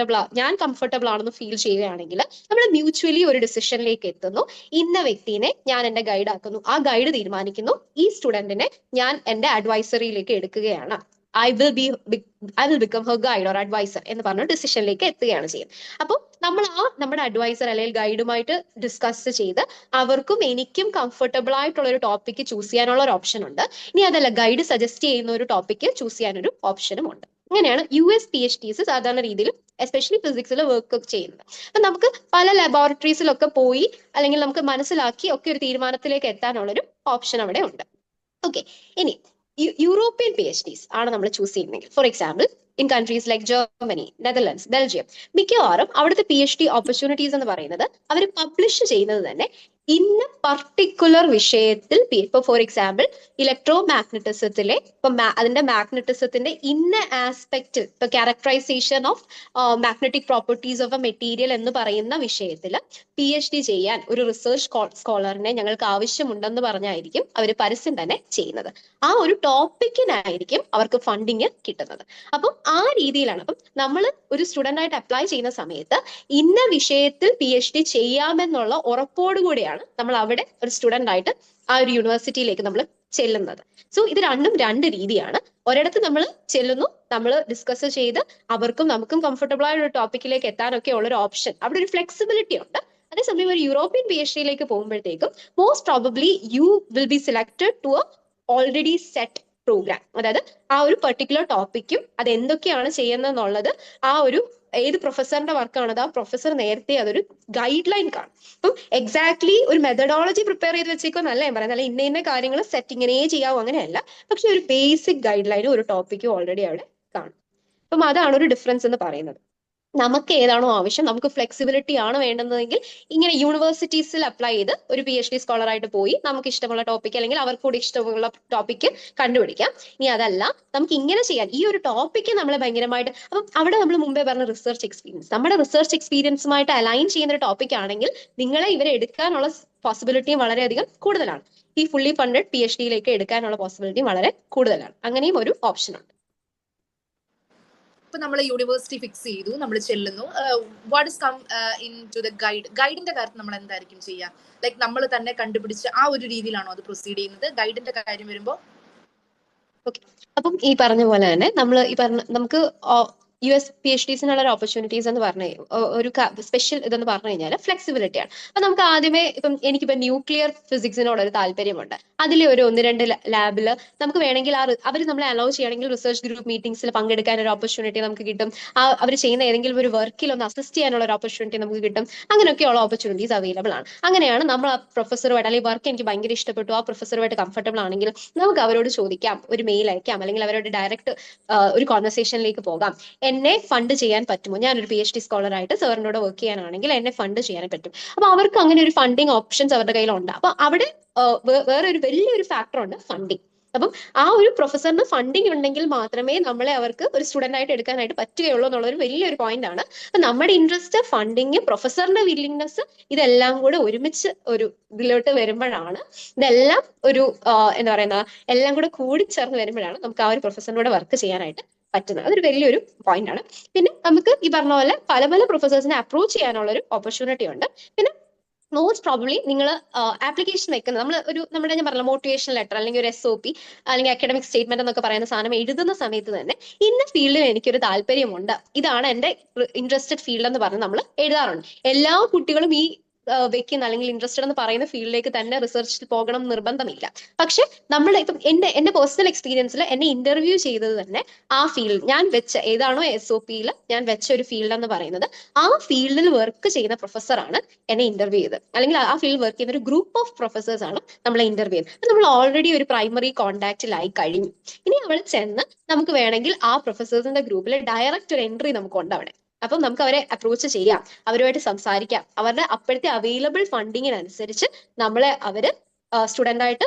ഞാൻ കംഫർട്ടബിൾ ആണെന്ന് ഫീൽ ചെയ്യുകയാണെങ്കിൽ നമ്മൾ മ്യൂച്വലി ഒരു ഡിസിഷനിലേക്ക് എത്തുന്നു. ഇന്ന വ്യക്തിനെ ഞാൻ എന്റെ ഗൈഡ് ആക്കുന്നു, ആ ഗൈഡ് തീരുമാനിക്കുന്നു ഈ സ്റ്റുഡന്റിനെ ഞാൻ എന്റെ അഡ്വൈസറിയിലേക്ക് എടുക്കുകയാണ്, I will become her guide or adviser എന്ന് പറഞ്ഞ ഡിസിഷനിലേക്ക് എത്തുകയാണ് ചെയ്യുന്നത്. അപ്പോൾ നമ്മൾ നമ്മുടെ അഡ്വൈസർ അല്ലെങ്കിൽ ഗൈഡുമായിട്ട് ഡിസ്കസ് ചെയ്ത് അവർക്കും എനിക്കും കംഫർട്ടബിൾ ആയിട്ടുള്ള ഒരു ടോപ്പിക്ക് ചൂസ് ചെയ്യാനുള്ള ഒരു ഓപ്ഷൻ ഉണ്ട്. ഇനി അതല്ല, ഗൈഡ് സജസ്റ്റ് ചെയ്യുന്ന ഒരു ടോപ്പിക്ക് ചൂസ് ചെയ്യാനൊരു ഓപ്ഷനും ഉണ്ട്. അങ്ങനെയാണ് US PhDs സാധാരണ രീതിയിൽ എസ്പെഷ്യലി ഫിസിക്സിൽ വർക്ക് ചെയ്യുന്നത്. അപ്പൊ നമുക്ക് പല ലബോറട്ടറീസിലൊക്കെ പോയി അല്ലെങ്കിൽ നമുക്ക് മനസ്സിലാക്കി ഒക്കെ ഒരു തീരുമാനത്തിലേക്ക് എത്താനുള്ളൊരു ഓപ്ഷൻ അവിടെ ഉണ്ട്. ഓക്കെ, ഇനി യൂറോപ്യൻ PhDs ആണ് നമ്മൾ ചൂസ് ചെയ്യുന്നതെങ്കിൽ, for example in countries like Germany, Netherlands, Belgium, മിക്കവാറും അവിടുത്തെ PhD ഓപ്പർച്യൂണിറ്റീസ് എന്ന് പറയുന്നത് അവർ പബ്ലിഷ് ചെയ്യുന്നത് തന്നെ ഇന്ന പർട്ടിക്കുലർ വിഷയത്തിൽ, ഇപ്പൊ ഫോർ എക്സാമ്പിൾ ഇലക്ട്രോ മാഗ്നറ്റിസത്തിലെ അതിന്റെ മാഗ്നറ്റിസത്തിന്റെ ഇന്ന ആസ്പെക്ട്, ഇപ്പൊ characterisation of magnetic properties of a material എന്ന് പറയുന്ന വിഷയത്തിൽ PhD ചെയ്യാൻ ഒരു റിസർച്ച് സ്കോളറിനെ ഞങ്ങൾക്ക് ആവശ്യമുണ്ടെന്ന് പറഞ്ഞായിരിക്കും അവർ പരസ്യം തന്നെ ചെയ്യുന്നത്. ആ ഒരു ടോപ്പിക്കിനായിരിക്കും അവർക്ക് ഫണ്ടിങ് കിട്ടുന്നത്. അപ്പം ആ രീതിയിലാണ്. അപ്പം നമ്മൾ ഒരു സ്റ്റുഡന്റ് ആയിട്ട് അപ്ലൈ ചെയ്യുന്ന സമയത്ത് ഇന്ന വിഷയത്തിൽ PhD ചെയ്യാമെന്നുള്ള ഉറപ്പോടുകൂടിയാണ് നമ്മൾ അവിടെ ഒരു സ്റ്റുഡന്റ് ആയിട്ട് ആ ഒരു യൂണിവേഴ്സിറ്റിയിലേക്ക് നമ്മൾ ചെല്ലുന്നത്. സോ ഇത് രണ്ടും രണ്ട് രീതിയാണ്. ഒരിടത്ത് നമ്മൾ ചെല്ലുന്നു, നമ്മൾ ഡിസ്കസ് ചെയ്ത് അവർക്കും നമുക്കും കംഫർട്ടബിൾ ആയ ഒരു ടോപ്പിക്കിലേക്ക് എത്താനൊക്കെ ഉള്ള ഒരു ഓപ്ഷൻ, അവിടെ ഒരു ഫ്ലെക്സിബിലിറ്റി ഉണ്ട്. അതേസമയം ഒരു യൂറോപ്യൻ PhD-യിലേക്ക് പോകുമ്പോഴത്തേക്കും most probably you will be selected to a already set programme. അതായത് ആ ഒരു പെർട്ടിക്കുലർ ടോപ്പിക്കും അത് എന്തൊക്കെയാണ് ചെയ്യുന്നതെന്നുള്ളത് ആ ഒരു ഏത് പ്രൊഫസറിന്റെ വർക്കാണത്, ആ പ്രൊഫസർ നേരത്തെ അതൊരു ഗൈഡ് ലൈൻ കാണും. അപ്പം എക്സാക്ട്ലി ഒരു മെത്തഡോളജി പ്രിപ്പയർ ചെയ്ത് വെച്ചേക്കോന്നല്ല ഞാൻ പറയുന്നത്, അല്ല ഇന്ന കാര്യങ്ങൾ സെറ്റിങ്ങിനേ ചെയ്യാവോ അങ്ങനെയല്ല, പക്ഷെ ഒരു ബേസിക് ഗൈഡ് ലൈനും ഒരു ടോപ്പിക്കും ഓൾറെഡി അവിടെ കാണും. അപ്പം അതാണ് ഒരു ഡിഫറൻസ് എന്ന് പറയുന്നത്. നമുക്ക് ഏതാണോ ആവശ്യം, നമുക്ക് ഫ്ലെക്സിബിലിറ്റി ആണ് വേണ്ടുന്നതെങ്കിൽ ഇങ്ങനെ യൂണിവേഴ്സിറ്റീസിൽ അപ്ലൈ ചെയ്ത് ഒരു PhD സ്കോളർ ആയിട്ട് പോയി നമുക്ക് ഇഷ്ടമുള്ള ടോപ്പിക് അല്ലെങ്കിൽ അവർക്ക് കൂടി ഇഷ്ടമുള്ള ടോപ്പിക്ക് കണ്ടുപിടിക്കാം. ഇനി അതല്ല, നമുക്ക് ഇങ്ങനെ ചെയ്യാൻ ഈ ഒരു ടോപ്പിക്ക് നമ്മളെ ഭയങ്കരമായിട്ട്, അപ്പം അവിടെ നമ്മൾ മുമ്പേ പറഞ്ഞ റിസർച്ച് എക്സ്പീരിയൻസ്, നമ്മുടെ റിസർച്ച് എക്സ്പീരിയൻസുമായിട്ട് അലൈൻ ചെയ്യുന്ന ഒരു ടോപ്പിക് ആണെങ്കിൽ നിങ്ങളെ ഇവരെ എടുക്കാനുള്ള പോസിബിലിറ്റിയും വളരെയധികം കൂടുതലാണ്. ഈ ഫുള്ളി ഫണ്ടഡ് PhD-യിലേക്ക് എടുക്കാനുള്ള പോസിബിലിറ്റി വളരെ കൂടുതലാണ്. അങ്ങനെയും ഒരു ഓപ്ഷൻ ഉണ്ട്. ഇപ്പൊ നമ്മൾ യൂണിവേഴ്സിറ്റി ഫിക്സ് ചെയ്തു, നമ്മൾ ചെല്ലുന്നു, what is come in to the ഗൈഡിന്റെ കാര്യത്തിൽ നമ്മൾ എന്തായിരിക്കും ചെയ്യുക? ലൈക്ക് നമ്മൾ തന്നെ കണ്ടുപിടിച്ച് ആ ഒരു രീതിയിലാണോ അത് പ്രൊസീഡ് ചെയ്യുന്നത്? ഗൈഡിന്റെ കാര്യം വരുമ്പോ ഓക്കെ, അപ്പം ഈ പറഞ്ഞ പോലെ തന്നെ നമുക്ക് US PhDs-നുള്ള ഒരു ഓപ്പർച്യൂണിറ്റീസ് എന്ന് പറഞ്ഞു ഒരു സ്പെഷ്യൽ ഇതെന്ന് പറഞ്ഞു കഴിഞ്ഞാൽ ഫ്ലെക്സിബിലിറ്റി ആണ്. അപ്പൊ നമുക്ക് ആദ്യമേ എനിക്കിപ്പോ ന്യൂക്ലിയർ ഫിസിക്സിനോട് ഒരു താല്പര്യമുണ്ട്, അതിലെ ഒരു 1-2 ലാബിൽ നമുക്ക് വേണമെങ്കിൽ അവർ നമ്മളെ അലോ ചെയ്യണമെങ്കിൽ റിസർച്ച് ഗ്രൂപ്പ് മീറ്റിംഗ്സിൽ പങ്കെടുക്കാൻ ഒരു ഓപ്പർച്യൂണിറ്റി നമുക്ക് കിട്ടും. അവർ ചെയ്യുന്ന ഏതെങ്കിലും ഒരു വർക്കിൽ ഒന്ന് അസിസ്റ്റ് ചെയ്യാനുള്ള ഒരു ഓപ്പർച്യൂണിറ്റി നമുക്ക് കിട്ടും. അങ്ങനെയൊക്കെയുള്ള ഓപ്പർച്യൂണിറ്റീസ് അവൈലബിൾ ആണ്. അങ്ങനെയാണ് നമ്മൾ ആ പ്രൊഫസറുമായിട്ട്, അല്ലെങ്കിൽ വർക്ക് എനിക്ക് ഭയങ്കര ഇഷ്ടപ്പെട്ടു, ആ പ്രൊഫസറുമായിട്ട് കംഫർട്ടബിൾ ആണെങ്കിൽ നമുക്ക് അവരോട് ചോദിക്കാം, ഒരു മെയിൽ അയക്കാം, അല്ലെങ്കിൽ അവരോട് ഡയറക്റ്റ് ഒരു കോൺവെർസേഷനിലേക്ക് പോകാം. എന്നെ ഫണ്ട് ചെയ്യാൻ പറ്റുമോ? ഞാനൊരു PhD സ്കോളർ ആയിട്ട് സാറിനോട് വർക്ക് ചെയ്യാനാണെങ്കിൽ എന്നെ ഫണ്ട് ചെയ്യാൻ പറ്റും. അപ്പൊ അവർക്ക് അങ്ങനെ ഒരു ഫണ്ടിങ് ഓപ്ഷൻസ് അവരുടെ കയ്യിലുണ്ട്. അപ്പൊ അവിടെ വേറെ ഒരു വലിയൊരു ഫാക്ടർ ഉണ്ട്, ഫണ്ടിങ്. അപ്പം ആ ഒരു പ്രൊഫസറിന് ഫണ്ടിങ് ഉണ്ടെങ്കിൽ മാത്രമേ നമ്മളെ അവർക്ക് ഒരു സ്റ്റുഡന്റ് ആയിട്ട് എടുക്കാനായിട്ട് പറ്റുകയുള്ളൂ എന്നുള്ളൊരു വലിയൊരു പോയിന്റ് ആണ്. അപ്പൊ നമ്മുടെ ഇൻട്രസ്റ്റ്, ഫണ്ടിങ്, പ്രൊഫസറിന്റെ വില്ലിങ്നെസ്, ഇതെല്ലാം കൂടെ ഒരുമിച്ച് ഒരു ഇതിലോട്ട് വരുമ്പോഴാണ്, ഇതെല്ലാം ഒരു എന്താ പറയുന്ന, എല്ലാം കൂടെ കൂടിച്ചേർന്ന് വരുമ്പോഴാണ് നമുക്ക് ആ ഒരു പ്രൊഫസറിനോട് വർക്ക് ചെയ്യാനായിട്ട് പറ്റുന്നത്. അതൊരു വലിയൊരു പോയിന്റ് ആണ്. പിന്നെ നമുക്ക് ഈ പറഞ്ഞ പോലെ പല പല പ്രൊഫസേഴ്സിനെ അപ്രോച്ച് ചെയ്യാനുള്ള ഒരു ഓപ്പർച്യൂണിറ്റി ഉണ്ട്. പിന്നെ മോസ്റ്റ് പ്രോബ്ലി നിങ്ങൾ ആപ്ലിക്കേഷൻ വെക്കുന്നത്, നമ്മുടെ ഞാൻ പറഞ്ഞ മോട്ടിവേഷൻ ലെറ്റർ അല്ലെങ്കിൽ ഒരു SOP അല്ലെങ്കിൽ അക്കാഡമിക് സ്റ്റേറ്റ്മെന്റ് എന്നൊക്കെ പറയുന്ന സാധനം എഴുതുന്ന സമയത്ത് തന്നെ ഇന്ന ഫീൽഡിൽ എനിക്കൊരു താല്പര്യമുണ്ട്, ഇതാണ് എന്റെ ഇൻട്രസ്റ്റഡ് ഫീൽഡ് എന്ന് പറഞ്ഞ് നമ്മൾ എഴുതാറുണ്ട്. എല്ലാ കുട്ടികളും ഈ വെക്കുന്ന അല്ലെങ്കിൽ ഇൻട്രസ്റ്റഡ് എന്ന് പറയുന്ന ഫീൽഡിലേക്ക് തന്നെ റിസർച്ചിൽ പോകണം നിർബന്ധമില്ല. പക്ഷെ നമ്മൾ ഇപ്പം എന്റെ പേഴ്സണൽ എക്സ്പീരിയൻസിൽ എന്നെ ഇന്റർവ്യൂ ചെയ്തത് തന്നെ ആ ഫീൽഡ്, ഞാൻ വെച്ച ഏതാണോ SOPയിൽ ഞാൻ വെച്ച ഒരു ഫീൽഡ് എന്ന് പറയുന്നത്, ആ ഫീൽഡിൽ വർക്ക് ചെയ്യുന്ന പ്രൊഫസറാണ് എന്നെ ഇന്റർവ്യൂ ചെയ്തത്, അല്ലെങ്കിൽ ആ ഫീൽഡ് വർക്ക് ചെയ്യുന്ന ഒരു ഗ്രൂപ്പ് ഓഫ് പ്രൊഫസേഴ്സ് ആണ് നമ്മളെ ഇന്റർവ്യൂ ചെയ്തത്. അപ്പൊ നമ്മൾ ഓൾറെഡി ഒരു പ്രൈമറി കോൺടാക്റ്റിലായി കഴിഞ്ഞു. ഇനി അവിടെ ചെന്ന് നമുക്ക് വേണമെങ്കിൽ ആ പ്രൊഫസേഴ്സിന്റെ ഗ്രൂപ്പിൽ ഡയറക്റ്റ് ഒരു എൻട്രി നമുക്കുണ്ട് അവിടെ. അപ്പം നമുക്ക് അവരെ അപ്രോച്ച് ചെയ്യാം, അവരുമായിട്ട് സംസാരിക്കാം. അവരുടെ അപ്പോഴത്തെ അവൈലബിൾ ഫണ്ടിങ്ങിനനുസരിച്ച് നമ്മളെ അവര് സ്റ്റുഡന്റ് ആയിട്ട്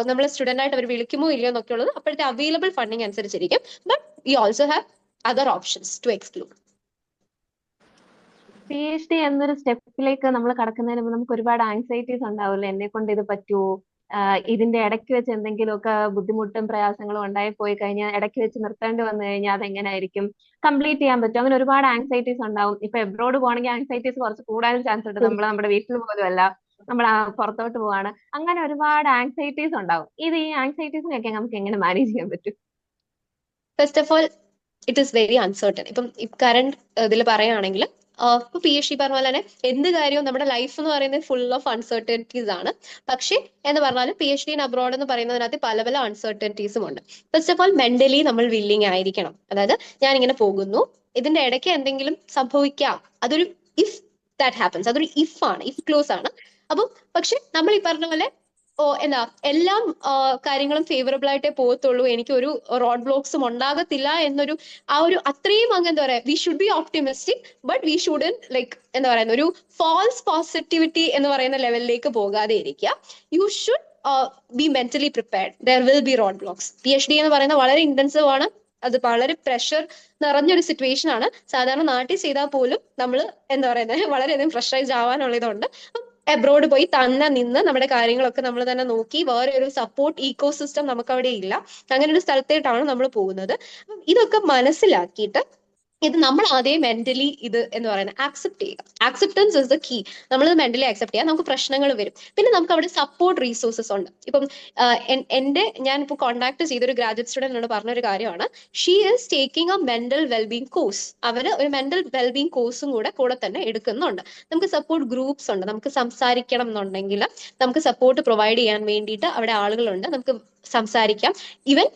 നമ്മളെ സ്റ്റുഡന്റ് ആയിട്ട് അവർ വിളിക്കുമോ ഇല്ലയോ എന്നൊക്കെ ഉള്ളത് അപ്പോഴത്തെ അവൈലബിൾ ഫണ്ടിങ് അനുസരിച്ചിരിക്കും. But we also have other options to explore. PhD എന്നൊരു സ്റ്റെപ്പിലേക്ക് നമ്മൾ കടക്കുന്നതിന് മുമ്പ് നമുക്ക് ഒരുപാട് ആങ്സൈറ്റീസ് ഉണ്ടാവില്ലേ? എന്നെ കൊണ്ട് ഇത് പറ്റുമോ? ഇതിന്റെ ഇടയ്ക്ക് വെച്ച് എന്തെങ്കിലുമൊക്കെ ബുദ്ധിമുട്ടും പ്രയാസങ്ങളും ഉണ്ടായി പോയി കഴിഞ്ഞാൽ, ഇടയ്ക്ക് വെച്ച് നിർത്തേണ്ടി വന്നു കഴിഞ്ഞാൽ അതെങ്ങനെയായിരിക്കും? കംപ്ലീറ്റ് ചെയ്യാൻ പറ്റും? അങ്ങനെ ഒരുപാട് ആങ്സൈറ്റീസ് ഉണ്ടാവും. ഇപ്പൊ എബ്രോഡ് പോകണമെങ്കിൽ ആങ്സൈറ്റീസ് കുറച്ച് കൂടാനും ചാൻസ് ഉണ്ട്. നമ്മുടെ വീട്ടിൽ പോലും അല്ല, നമ്മൾ പുറത്തോട്ട് പോവാണ്. അങ്ങനെ ഒരുപാട് ആങ്സൈറ്റീസ് ഉണ്ടാവും. ഈ ആങ്സൈറ്റീസിനൊക്കെ നമുക്ക് എങ്ങനെ മാനേജ് ചെയ്യാൻ പറ്റും? First of all, it is very uncertain. ഇപ്പം കറണ്ട് ഇതിൽ പറയുകയാണെങ്കിൽ ഇപ്പൊ PhD പറഞ്ഞ പോലെ തന്നെ എന്ത് കാര്യവും നമ്മുടെ ലൈഫ് എന്ന് പറയുന്നത് ഫുൾ ഓഫ് അൺസർട്ടനിറ്റീസ് ആണ്. പക്ഷേ എന്ന് പറഞ്ഞാൽ PhD ഇൻ അബ്രോഡ് എന്ന് പറയുന്നതിനകത്ത് പല പല അൺസർട്ടനിറ്റീസും ഉണ്ട്. ഫസ്റ്റ് ഓഫ് ഓൾ, മെന്റലി നമ്മൾ വില്ലിങ് ആയിരിക്കണം. അതായത് ഞാൻ ഇങ്ങനെ പോകുന്നു, ഇതിന്റെ ഇടയ്ക്ക് എന്തെങ്കിലും സംഭവിക്കാം, അതൊരു ഇഫ് ദാറ്റ് ഹാപ്പൻസ്, അതൊരു ഇഫ് ആണ്, ഇഫ് ക്ലോസ് ആണ്. അപ്പം പക്ഷെ നമ്മൾ ഈ പറഞ്ഞ പോലെ എല്ലാം കാര്യങ്ങളും ഫേവറബിൾ ആയിട്ടേ പോകത്തുള്ളൂ, എനിക്ക് ഒരു റോഡ് ബ്ലോക്സും ഉണ്ടാകത്തില്ല എന്നൊരു അത്രയും എന്താ പറയാ, we should be optimistic, but we shouldn't എന്താ പറയുന്ന ഒരു ഫാൾസ് പോസിറ്റിവിറ്റി എന്ന് പറയുന്ന ലെവലിലേക്ക് പോകാതെ ഇരിക്കുക. You should be mentally prepared. There will be road blocks. PhD എന്ന് പറയുന്നത് വളരെ ഇന്റൻസീവ് ആണ്, അത് വളരെ പ്രഷർ നിറഞ്ഞൊരു സിറ്റുവേഷൻ ആണ്. സാധാരണ നാട്ടിൽ ചെയ്താൽ പോലും നമ്മൾ എന്താ പറയുന്നത് വളരെയധികം പ്രഷറൈസ് ആവാനുള്ളതുകൊണ്ട് എബ്രോഡ് പോയി തന്നെ നിന്ന് നമ്മുടെ കാര്യങ്ങളൊക്കെ നമ്മൾ തന്നെ നോക്കി, വേറെ ഒരു സപ്പോർട്ട് ഈക്കോ സിസ്റ്റം നമുക്ക് അവിടെ ഇല്ല. അങ്ങനെ ഒരു സ്ഥലത്തേട്ടാണ് നമ്മൾ പോകുന്നത്. അപ്പം ഇതൊക്കെ മനസ്സിലാക്കിയിട്ട് ഇത് നമ്മൾ ആദ്യം മെന്റലി ഇത് എന്ന് പറയുന്നത് ആക്സെപ്റ്റ് ചെയ്യുക. Acceptance is the key. നമ്മൾ മെന്റലി ആക്സെപ്റ്റ് ചെയ്യുക. നമുക്ക് പ്രശ്നങ്ങൾ വരും, പിന്നെ നമുക്ക് അവിടെ സപ്പോർട്ട് റീസോഴ്സസ് ഉണ്ട്. ഇപ്പം ഞാനിപ്പോൾ കോൺടാക്ട് ചെയ്തൊരു ഗ്രാജുവേറ്റ് സ്റ്റുഡന്റിനോട് പറഞ്ഞൊരു കാര്യമാണ്, she is taking A mental wellbeing course. അവര് ഒരു മെന്റൽ വെൽബീങ് കോഴ്സും കൂടെ തന്നെ എടുക്കുന്നുണ്ട്. നമുക്ക് സപ്പോർട്ട് ഗ്രൂപ്പ്സ് ഉണ്ട്. നമുക്ക് സംസാരിക്കണം എന്നുണ്ടെങ്കിൽ നമുക്ക് സപ്പോർട്ട് പ്രൊവൈഡ് ചെയ്യാൻ വേണ്ടിയിട്ട് അവിടെ ആളുകളുണ്ട്. നമുക്ക് സംസാരിക്കാം. ഈവൻ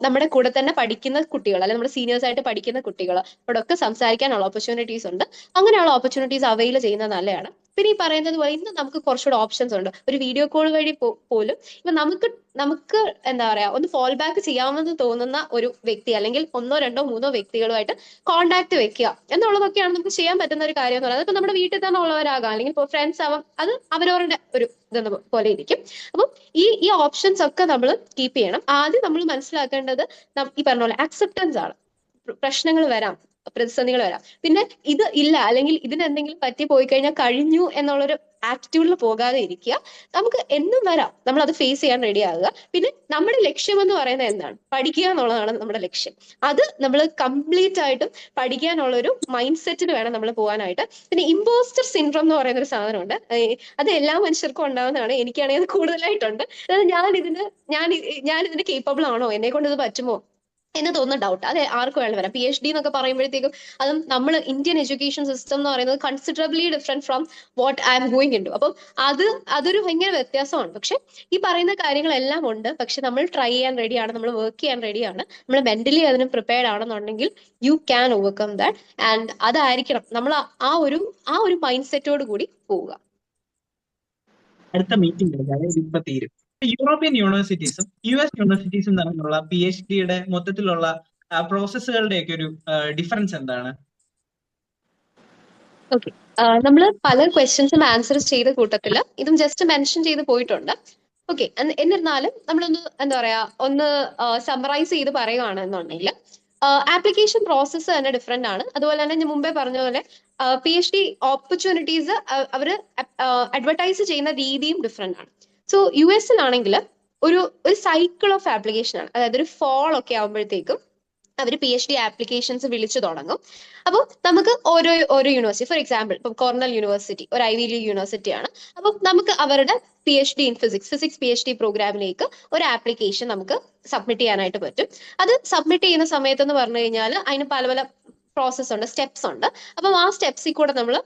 നമ്മുടെ കൂടെ തന്നെ പഠിക്കുന്ന കുട്ടികൾ, അല്ലെങ്കിൽ നമ്മുടെ സീനിയേഴ്സ് ആയിട്ട് പഠിക്കുന്ന കുട്ടികൾ, അവിടെയൊക്കെ സംസാരിക്കാനുള്ള ഓപ്പർച്യൂണിറ്റീസ് ഉണ്ട്. അങ്ങനെയുള്ള ഓപ്പർച്യൂണിറ്റീസ് അവൈൽ ചെയ്യുന്നത് നല്ലതാണ്. പിന്നെ ഈ പറയുന്നത് പോലെ ഇന്ന് നമുക്ക് കുറച്ചുകൂടെ ഓപ്ഷൻസ് ഉണ്ട്. ഒരു വീഡിയോ കോൾ വഴി പോലും ഇപ്പൊ നമുക്ക് എന്താ പറയാ, ഒന്ന് ഫോൾ ബാക്ക് ചെയ്യാമെന്ന് തോന്നുന്ന ഒരു വ്യക്തി അല്ലെങ്കിൽ 1, 2, 3 വ്യക്തികളുമായിട്ട് കോൺടാക്ട് വെക്കുക എന്നുള്ളതൊക്കെയാണ് നമുക്ക് ചെയ്യാൻ പറ്റുന്ന ഒരു കാര്യം എന്ന് പറയുന്നത്. ഇപ്പൊ നമ്മുടെ വീട്ടിൽ തന്നെ ഉള്ളവരാകാം, അല്ലെങ്കിൽ ഇപ്പോൾ ഫ്രണ്ട്സ് ആവാം, അത് അവരവരുടെ ഒരു ഇതെന്ന് പോലെ ഇരിക്കും. അപ്പം ഈ ഓപ്ഷൻസ് ഒക്കെ നമ്മൾ കീപ്പ് ചെയ്യണം. ആദ്യം നമ്മൾ മനസ്സിലാക്കേണ്ടത് ഈ പറഞ്ഞ പോലെ ആക്സെപ്റ്റൻസ് ആണ്. പ്രശ്നങ്ങൾ വരാം, പ്രതിസന്ധികൾ വരാം. പിന്നെ ഇത് ഇല്ല, അല്ലെങ്കിൽ ഇതിന് എന്തെങ്കിലും പറ്റി പോയി കഴിഞ്ഞാൽ കഴിഞ്ഞു എന്നുള്ളൊരു ആറ്റിറ്റ്യൂഡിൽ പോകാതെ ഇരിക്കുക. നമുക്ക് എന്നും വരാം, നമ്മൾ അത് ഫേസ് ചെയ്യാൻ റെഡി ആകുക. പിന്നെ നമ്മുടെ ലക്ഷ്യം എന്ന് പറയുന്നത് എന്താണ്? പഠിക്കുക എന്നുള്ളതാണ് നമ്മുടെ ലക്ഷ്യം. അത് നമ്മൾ കംപ്ലീറ്റ് ആയിട്ടും പഠിക്കാനുള്ള ഒരു മൈൻഡ് സെറ്റിന് വേണം നമ്മൾ പോകാനായിട്ട്. പിന്നെ ഇമ്പോസ്റ്റർ സിൻഡ്രോം എന്ന് പറയുന്ന ഒരു സാധനമുണ്ട്. അത് എല്ലാ മനുഷ്യർക്കും ഉണ്ടാവുന്നതാണ്. എനിക്കാണെങ്കിൽ അത് കൂടുതലായിട്ടുണ്ട്. അതായത് ഞാനിതിന് കേപ്പബിൾ ആണോ, എന്നെ കൊണ്ട് ഇത് പറ്റുമോ എന്ന് തോന്നുന്ന ഡൗട്ട്. അത് ആർക്കും വേണം വരാം. PhD എന്നൊക്കെ പറയുമ്പോഴത്തേക്കും അതും നമ്മൾ ഇന്ത്യൻ എഡ്യൂക്കേഷൻ സിസ്റ്റം എന്ന് പറയുന്നത് considerably different from what I'm going in to. അപ്പം അതൊരു ഭയങ്കര വ്യത്യാസമാണ്. പക്ഷെ ഈ പറയുന്ന കാര്യങ്ങളെല്ലാം ഉണ്ട്. പക്ഷെ നമ്മൾ ട്രൈ ചെയ്യാൻ റെഡിയാണ്, നമ്മൾ വർക്ക് ചെയ്യാൻ റെഡിയാണ്, നമ്മൾ മെന്റലി അതിന് പ്രിപ്പയർഡ് ആണെന്നുണ്ടെങ്കിൽ you can overcome that. And അതായിരിക്കണം നമ്മൾ ആ ഒരു മൈൻഡ് സെറ്റോട് കൂടി പോവുക. അടുത്ത മീറ്റിംഗ് ഇപ്പൊ തീരും. യൂറോപ്യൻ യൂണിവേഴ്സിറ്റീസും US യൂണിവേഴ്സിറ്റീസും തമ്മിലുള്ള PhD-യുടെ മൊത്തത്തിലുള്ള പ്രോസസ്സുകളുടെ ഒക്കെ ഒരു ഡിഫറൻസ് എന്താണ്? ഓക്കെ, നമ്മൾ പല ക്വസ്റ്റ്യൻസും ആൻസർ ചെയ്ത കൂട്ടത്തിൽ ഇതും ജസ്റ്റ് മെൻഷൻ ചെയ്ത് പോയിട്ടുണ്ട്. ഓക്കെ. എന്നിരുന്നാലും നമ്മളൊന്ന് എന്താ പറയാ ഒന്ന് സമ്മറൈസ് ചെയ്ത് പറയുകയാണെന്നുണ്ടെങ്കിൽ ആപ്ലിക്കേഷൻ പ്രോസസ്സ് തന്നെ ഡിഫറെന്റ് ആണ്. അതുപോലെ തന്നെ ഞാൻ മുമ്പേ പറഞ്ഞ പോലെ PhD ഓപ്പർച്യൂണിറ്റീസ് അവർ അഡ്വർടൈസ് ചെയ്യുന്ന രീതിയും ഡിഫറെന്റ് ആണ്. സോ US-ലാണെങ്കിൽ ഒരു സൈക്കിൾ ഓഫ് ആപ്ലിക്കേഷൻ ആണ്. അതായത് ഒരു ഫോൾ ഒക്കെ ആകുമ്പോഴത്തേക്കും അവർ PhD ആപ്ലിക്കേഷൻസ് വിളിച്ചു തുടങ്ങും. അപ്പോൾ നമുക്ക് ഓരോ യൂണിവേഴ്സിറ്റി, ഫോർ എക്സാമ്പിൾ ഇപ്പം കോർണൽ യൂണിവേഴ്സിറ്റി ഒരു ഐവി ലീഗ് യൂണിവേഴ്സിറ്റി ആണ്. അപ്പം നമുക്ക് അവരുടെ PhD ഇൻ ഫിസിക്സ് PhD പ്രോഗ്രാമിലേക്ക് ഒരു ആപ്ലിക്കേഷൻ നമുക്ക് സബ്മിറ്റ് ചെയ്യാനായിട്ട് പറ്റും. അത് സബ്മിറ്റ് ചെയ്യുന്ന സമയത്ത് എന്ന് പറഞ്ഞു കഴിഞ്ഞാൽ അതിന് പല പല പ്രോസസ് ഉണ്ട്, സ്റ്റെപ്സ് ഉണ്ട്. അപ്പം ആ സ്റ്റെപ്സിൽ കൂടെ നമ്മൾ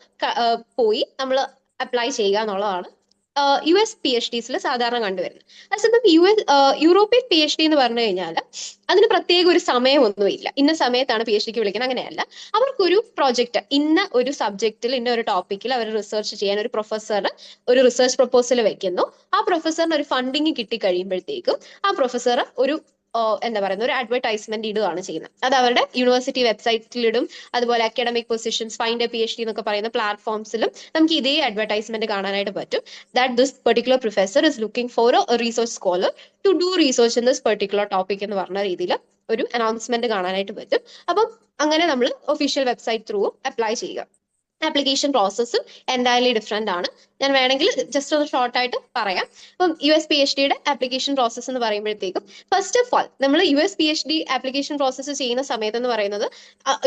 പോയി നമ്മൾ അപ്ലൈ ചെയ്യുക എന്നുള്ളതാണ് US PhDs സാധാരണ കണ്ടുവരുന്നത്. അതേസമയം യൂറോപ്യൻ PhD എന്ന് പറഞ്ഞു കഴിഞ്ഞാൽ അതിന് പ്രത്യേക ഒരു സമയമൊന്നുമില്ല, ഇന്ന സമയത്താണ് PhDക്ക് വിളിക്കുന്നത്, അങ്ങനെയല്ല. അവർക്കൊരു പ്രൊജക്ട്, ഇന്ന ഒരു സബ്ജക്റ്റിൽ ഇന്ന ഒരു ടോപ്പിക്കിൽ അവർ റിസർച്ച് ചെയ്യാൻ ഒരു പ്രൊഫസർ ഒരു റിസർച്ച് പ്രൊപ്പോസൽ വെക്കുന്നു. ആ പ്രൊഫസറിന് ഒരു ഫണ്ടിങ് കിട്ടി കഴിയുമ്പോഴത്തേക്കും ആ പ്രൊഫസർ ഒരു എന്താ പറയുന്നത് ഒരു അഡ്വർടൈസ്മെന്റ് ഇടുകയാണ് ചെയ്യുന്നത്. അത് അവരുടെ യൂണിവേഴ്സിറ്റി വെബ്സൈറ്റിലിടും. അതുപോലെ academic positions, find a PhD എന്നൊക്കെ പറയുന്ന പ്ലാറ്റ്ഫോംസിലും നമുക്ക് ഇതേ അഡ്വർടൈസ്മെന്റ് കാണാനായിട്ട് പറ്റും. That this particular professor is looking for a research scholar to do research in this particular topic എന്ന് പറഞ്ഞ രീതിയിൽ ഒരു അനൗൺസ്മെന്റ് കാണാനായിട്ട് പറ്റും. അപ്പം അങ്ങനെ നമ്മൾ ഒഫീഷ്യൽ വെബ്സൈറ്റ് ത്രൂ അപ്ലൈ ചെയ്യുക. ആപ്ലിക്കേഷൻ പ്രോസസ്സും എന്തായാലും ഡിഫറെന്റ് ആണ്. ഞാൻ വേണമെങ്കിൽ ജസ്റ്റ് ഒന്ന് ഷോർട്ട് ആയിട്ട് പറയാം. ഇപ്പം US PhDയുടെ ആപ്ലിക്കേഷൻ പ്രോസസ്സ് എന്ന് പറയുമ്പോഴത്തേക്കും ഫസ്റ്റ് ഓഫ് ഓൾ നമ്മൾ US PhD ആപ്ലിക്കേഷൻ പ്രോസസ്സ് ചെയ്യുന്ന സമയത്ത് എന്ന് പറയുന്നത്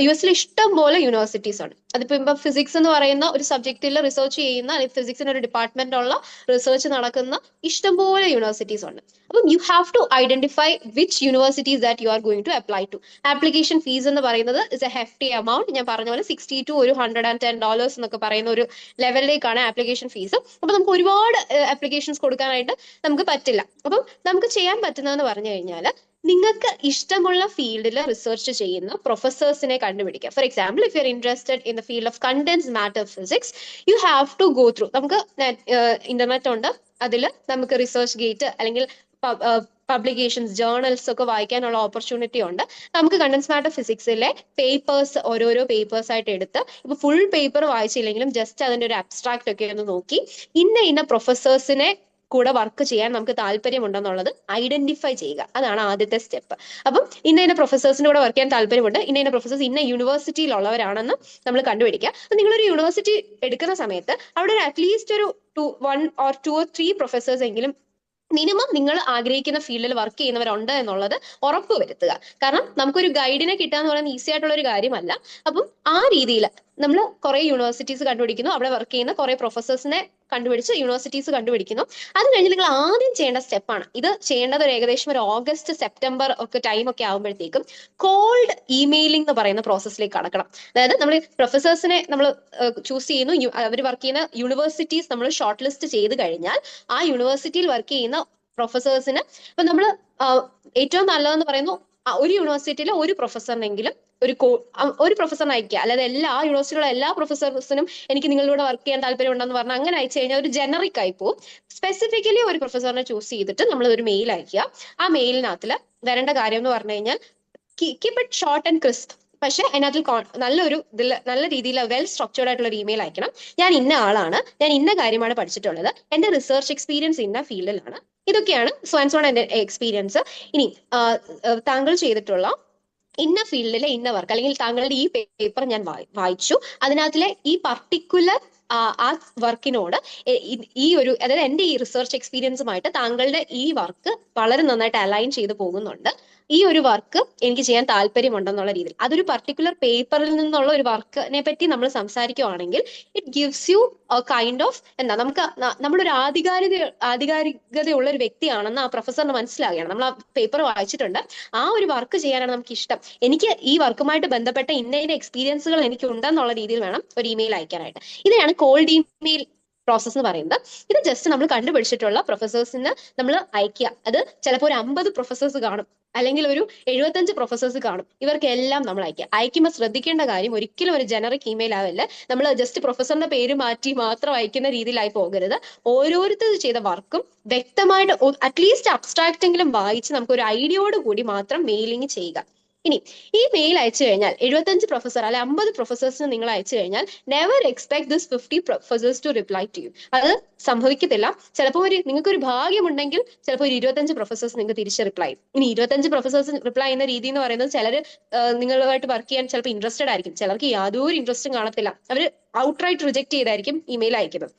US-ൽ ഇഷ്ടം പോലെ യൂണിവേഴ്സിറ്റീസ് ഉണ്ട്. അതിപ്പോ ഇപ്പം ഫിസിക്സ് എന്ന് പറയുന്ന ഒരു സബ്ജക്റ്റിൽ റിസർച്ച് ചെയ്യുന്ന അല്ലെങ്കിൽ ഫിസിക്സിന് ഒരു ഡിപ്പാർട്ട്മെന്റ് ഉള്ള റിസർച്ച് നടക്കുന്ന ഇഷ്ടംപോലെ യൂണിവേഴ്സിറ്റീസ് ഉണ്ട്. അപ്പം you have to identify which universities that you are going to apply to. Application fees എന്ന് പറയുന്നത് ഇസ് എ hefty amount. ഞാൻ പറഞ്ഞ പോലെ $60 to $110 എന്നൊക്കെ പറയുന്ന ഒരു ലെവലിലേക്കാണ് ആപ്ലിക്കേഷൻ ഫീസ്. അപ്പൊ നമുക്ക് ഒരുപാട് ആപ്ലിക്കേഷൻസ് കൊടുക്കാനായിട്ട് നമുക്ക് പറ്റില്ല. അപ്പം നമുക്ക് ചെയ്യാൻ പറ്റുന്നതെന്ന് പറഞ്ഞു കഴിഞ്ഞാൽ നിങ്ങൾക്ക് ഇഷ്ടമുള്ള ഫീൽഡിൽ റിസർച്ച് ചെയ്യുന്ന പ്രൊഫസേഴ്സിനെ കണ്ടുപിടിക്കുക. For example, if you are interested in the field of condensed matter physics, you have to go through. നമുക്ക് ഇന്റർനെറ്റ് ഉണ്ട്, അതിൽ നമുക്ക് റിസർച്ച് ഗേറ്റ് അല്ലെങ്കിൽ പബ്ലിക്കേഷൻസ്, ജേർണൽസ് ഒക്കെ വായിക്കാനുള്ള ഓപ്പർച്യൂണിറ്റി ഉണ്ട്. നമുക്ക് കണ്ടൻസ് മാറ്റർ ഫിസിക്സിലെ പേപ്പേഴ്സ് ഓരോരോ പേപ്പേഴ്സ് ആയിട്ട് എടുത്ത് ഇപ്പൊ ഫുൾ പേപ്പർ വായിച്ചില്ലെങ്കിലും ജസ്റ്റ് അതിന്റെ ഒരു അബ്സ്ട്രാക്ട് ഒക്കെ ഒന്ന് നോക്കി ഇന്ന പ്രൊഫസേഴ്സിനെ കൂടെ വർക്ക് ചെയ്യാൻ നമുക്ക് താല്പര്യമുണ്ടെന്നുള്ളത് ഐഡന്റിഫൈ ചെയ്യുക. അതാണ് ആദ്യത്തെ സ്റ്റെപ്പ്. അപ്പം ഇന്ന പ്രൊഫസേഴ്സിന്റെ കൂടെ വർക്ക് ചെയ്യാൻ താല്പര്യമുണ്ട്, ഇന്ന പ്രൊഫസേഴ്സ് ഇന്ന യൂണിവേഴ്സിറ്റിയിലുള്ളവരാണെന്ന് നമ്മൾ കണ്ടുപിടിക്കുക. അപ്പൊ നിങ്ങളൊരു യൂണിവേഴ്സിറ്റി എടുക്കുന്ന സമയത്ത് അവിടെ അറ്റ്ലീസ്റ്റ് ഒരു 1 or 2 or 3 പ്രൊഫസേഴ്സ് എങ്കിലും മിനിമം നിങ്ങൾ ആഗ്രഹിക്കുന്ന ഫീൽഡിൽ വർക്ക് ചെയ്യുന്നവരുണ്ട് എന്നുള്ളത് ഉറപ്പ് വരുത്തുക. കാരണം നമുക്കൊരു ഗൈഡിനെ കിട്ടുക എന്ന് പറയുന്നത് ഈസി ആയിട്ടുള്ള ഒരു കാര്യമല്ല. അപ്പം ആ രീതിയിൽ നമ്മൾ കുറെ യൂണിവേഴ്സിറ്റീസ് കണ്ടുപിടിക്കുന്നു, അവിടെ വർക്ക് ചെയ്യുന്ന കുറെ പ്രൊഫസേഴ്സിനെ കണ്ടുപിടിച്ച് യൂണിവേഴ്സിറ്റീസ് കണ്ടുപിടിക്കുന്നു. അത് കഴിഞ്ഞ് നിങ്ങൾ ആദ്യം ചെയ്യേണ്ട സ്റ്റെപ്പാണ് ഇത്. ചെയ്യേണ്ടത് ഒരു ഏകദേശം ഒരു ഓഗസ്റ്റ് സെപ്റ്റംബർ ഒക്കെ ടൈം ഒക്കെ ആകുമ്പോഴത്തേക്കും കോൾഡ് ഇമെയിലിംഗ് എന്ന് പറയുന്ന പ്രോസസ്സിലേക്ക് കടക്കണം. അതായത് നമ്മൾ പ്രൊഫസേഴ്സിനെ നമ്മൾ ചൂസ് ചെയ്യുന്നു, അവർ വർക്ക് ചെയ്യുന്ന യൂണിവേഴ്സിറ്റീസ് നമ്മൾ ഷോർട്ട് ലിസ്റ്റ് ചെയ്ത് കഴിഞ്ഞാൽ ആ യൂണിവേഴ്സിറ്റിയിൽ വർക്ക് ചെയ്യുന്ന പ്രൊഫസേഴ്സിന് ഇപ്പൊ നമ്മൾ ഏറ്റവും നല്ലതെന്ന് പറയുന്നു ഒരു യൂണിവേഴ്സിറ്റിയിൽ ഒരു പ്രൊഫസറിനെങ്കിലും ഒരു പ്രൊഫസറിനെ അയക്കുക. അല്ലാതെ എല്ലാ യൂണിവേഴ്സിറ്റിയിലുള്ള എല്ലാ പ്രൊഫസേഴ്സിനും എനിക്ക് നിങ്ങളുടെ വർക്ക് ചെയ്യാൻ താല്പര്യം ഉണ്ടെന്ന് പറഞ്ഞാൽ അങ്ങനെ അയച്ചു കഴിഞ്ഞാൽ ഒരു ജനറിക് ആയി പോകും. സ്പെസിഫിക്കലി ഒരു പ്രൊഫസറിനെ ചൂസ് ചെയ്തിട്ട് നമ്മൾ ഒരു മെയിൽ അയക്കുക. ആ മെയിലിനകത്തിൽ വരേണ്ട കാര്യം എന്ന് പറഞ്ഞു കഴിഞ്ഞാൽ keep it short and crisp. പക്ഷെ അതിനകത്ത് നല്ല രീതിയിൽ വെൽ സ്ട്രക്ചേർഡ് ആയിട്ടുള്ള ഒരു ഇമെയിൽ അയക്കണം. ഞാൻ ഇന്ന ആളാണ്, ഞാൻ ഇന്ന കാര്യമാണ് പഠിച്ചിട്ടുള്ളത്, എന്റെ റിസർച്ച് എക്സ്പീരിയൻസ് ഇന്ന ഫീൽഡിലാണ്, ഇതൊക്കെയാണ് സോൺ എന്റെ എക്സ്പീരിയൻസ്. ഇനി താങ്കൾ ചെയ്തിട്ടുള്ള ഇന്ന ഫീൽഡിലെ ഇന്ന വർക്ക് അല്ലെങ്കിൽ താങ്കളുടെ ഈ പേപ്പർ ഞാൻ വായിച്ചു, അതിനകത്തിലെ ഈ പർട്ടിക്കുലർ ആ വർക്കിനോട് ഈ ഒരു അതായത് എന്റെ ഈ റിസർച്ച് എക്സ്പീരിയൻസുമായിട്ട് താങ്കളുടെ ഈ വർക്ക് വളരെ നന്നായിട്ട് അലൈൻ ചെയ്ത് പോകുന്നുണ്ട്, ഈ ഒരു വർക്ക് എനിക്ക് ചെയ്യാൻ താല്പര്യമുണ്ടെന്നുള്ള രീതിയിൽ അതൊരു പർട്ടിക്കുലർ പേപ്പറിൽ നിന്നുള്ള ഒരു വർക്കിനെ പറ്റി നമ്മൾ സംസാരിക്കുകയാണെങ്കിൽ it gives you kind of എന്താ നമുക്ക് നമ്മളൊരു ആധികാരികതയുള്ള ഒരു വ്യക്തിയാണെന്ന് ആ പ്രൊഫസറിന് മനസ്സിലാവുകയാണ്. നമ്മൾ ആ പേപ്പർ വായിച്ചിട്ടുണ്ട്, ആ ഒരു വർക്ക് ചെയ്യാനാണ് നമുക്ക് ഇഷ്ടം, എനിക്ക് ഈ വർക്കുമായിട്ട് ബന്ധപ്പെട്ട ഇന്ന എക്സ്പീരിയൻസുകൾ എനിക്ക് ഉണ്ടെന്നുള്ള രീതിയിൽ വേണം ഒരു ഇമെയിൽ അയക്കാനായിട്ട്. ഇതിനാണ് കോൾഡ് ഇമെയിൽ പ്രോസസ് എന്ന് പറയുന്നത്. ഇത് ജസ്റ്റ് നമ്മൾ കണ്ടുപിടിച്ചിട്ടുള്ള പ്രൊഫസേഴ്സിന് നമ്മൾ അയക്കുക. അത് ചിലപ്പോൾ ഒരു 50 പ്രൊഫസേഴ്സ് കാണും, അല്ലെങ്കിൽ ഒരു 75 പ്രൊഫസേഴ്സ് കാണും. ഇവർക്കെല്ലാം നമ്മൾ അയക്കുമ്പോൾ ശ്രദ്ധിക്കേണ്ട കാര്യം ഒരിക്കലും ഒരു ജനറിക് ഇമെയിൽ ആവില്ല. നമ്മൾ ജസ്റ്റ് പ്രൊഫസറിന്റെ പേര് മാറ്റി മാത്രം അയക്കുന്ന രീതിയിലായി പോകരുത്. ഓരോരുത്തർ ചെയ്ത വർക്കും വ്യക്തമായിട്ട് അറ്റ്ലീസ്റ്റ് അബ്സ്ട്രാക്റ്റ് എങ്കിലും വായിച്ച് നമുക്ക് ഒരു ഐഡിയയോട് കൂടി മാത്രം മെയിലിംഗ് ചെയ്യുക. ഇനി ഈ മെയിൽ അയച്ചു കഴിഞ്ഞാൽ 75 പ്രൊഫസർ അല്ലെ 50 പ്രൊഫസേഴ്സിന് നിങ്ങൾ അയച്ചു കഴിഞ്ഞാൽ never expect this 50 professors to reply to you. അത് സംഭവിക്കത്തില്ല. ചിലപ്പോൾ നിങ്ങൾക്ക് ഒരു ഭാഗ്യമുണ്ടെങ്കിൽ ചിലപ്പോൾ ഒരു 25 പ്രൊഫസേഴ്സ് നിങ്ങൾക്ക് തിരിച്ച് റിപ്ലൈ ചെയ്യും. ഇനി 25 പ്രൊഫസേഴ്സ് റിപ്ലൈ ചെയ്യുന്ന രീതി എന്ന് പറയുന്നത് ചിലർ നിങ്ങളുമായിട്ട് വർക്ക് ചെയ്യാൻ ചിലപ്പോൾ ഇൻട്രസ്റ്റഡ് ആയിരിക്കും, ചിലർക്ക് യാതൊരു ഇൻട്രസ്റ്റും കാണത്തില്ല, അവർ ഔട്ട്റൈറ്റ് റിജക്ട് ചെയ്തായിരിക്കും ഇമെയിൽ അയക്കുന്നത്.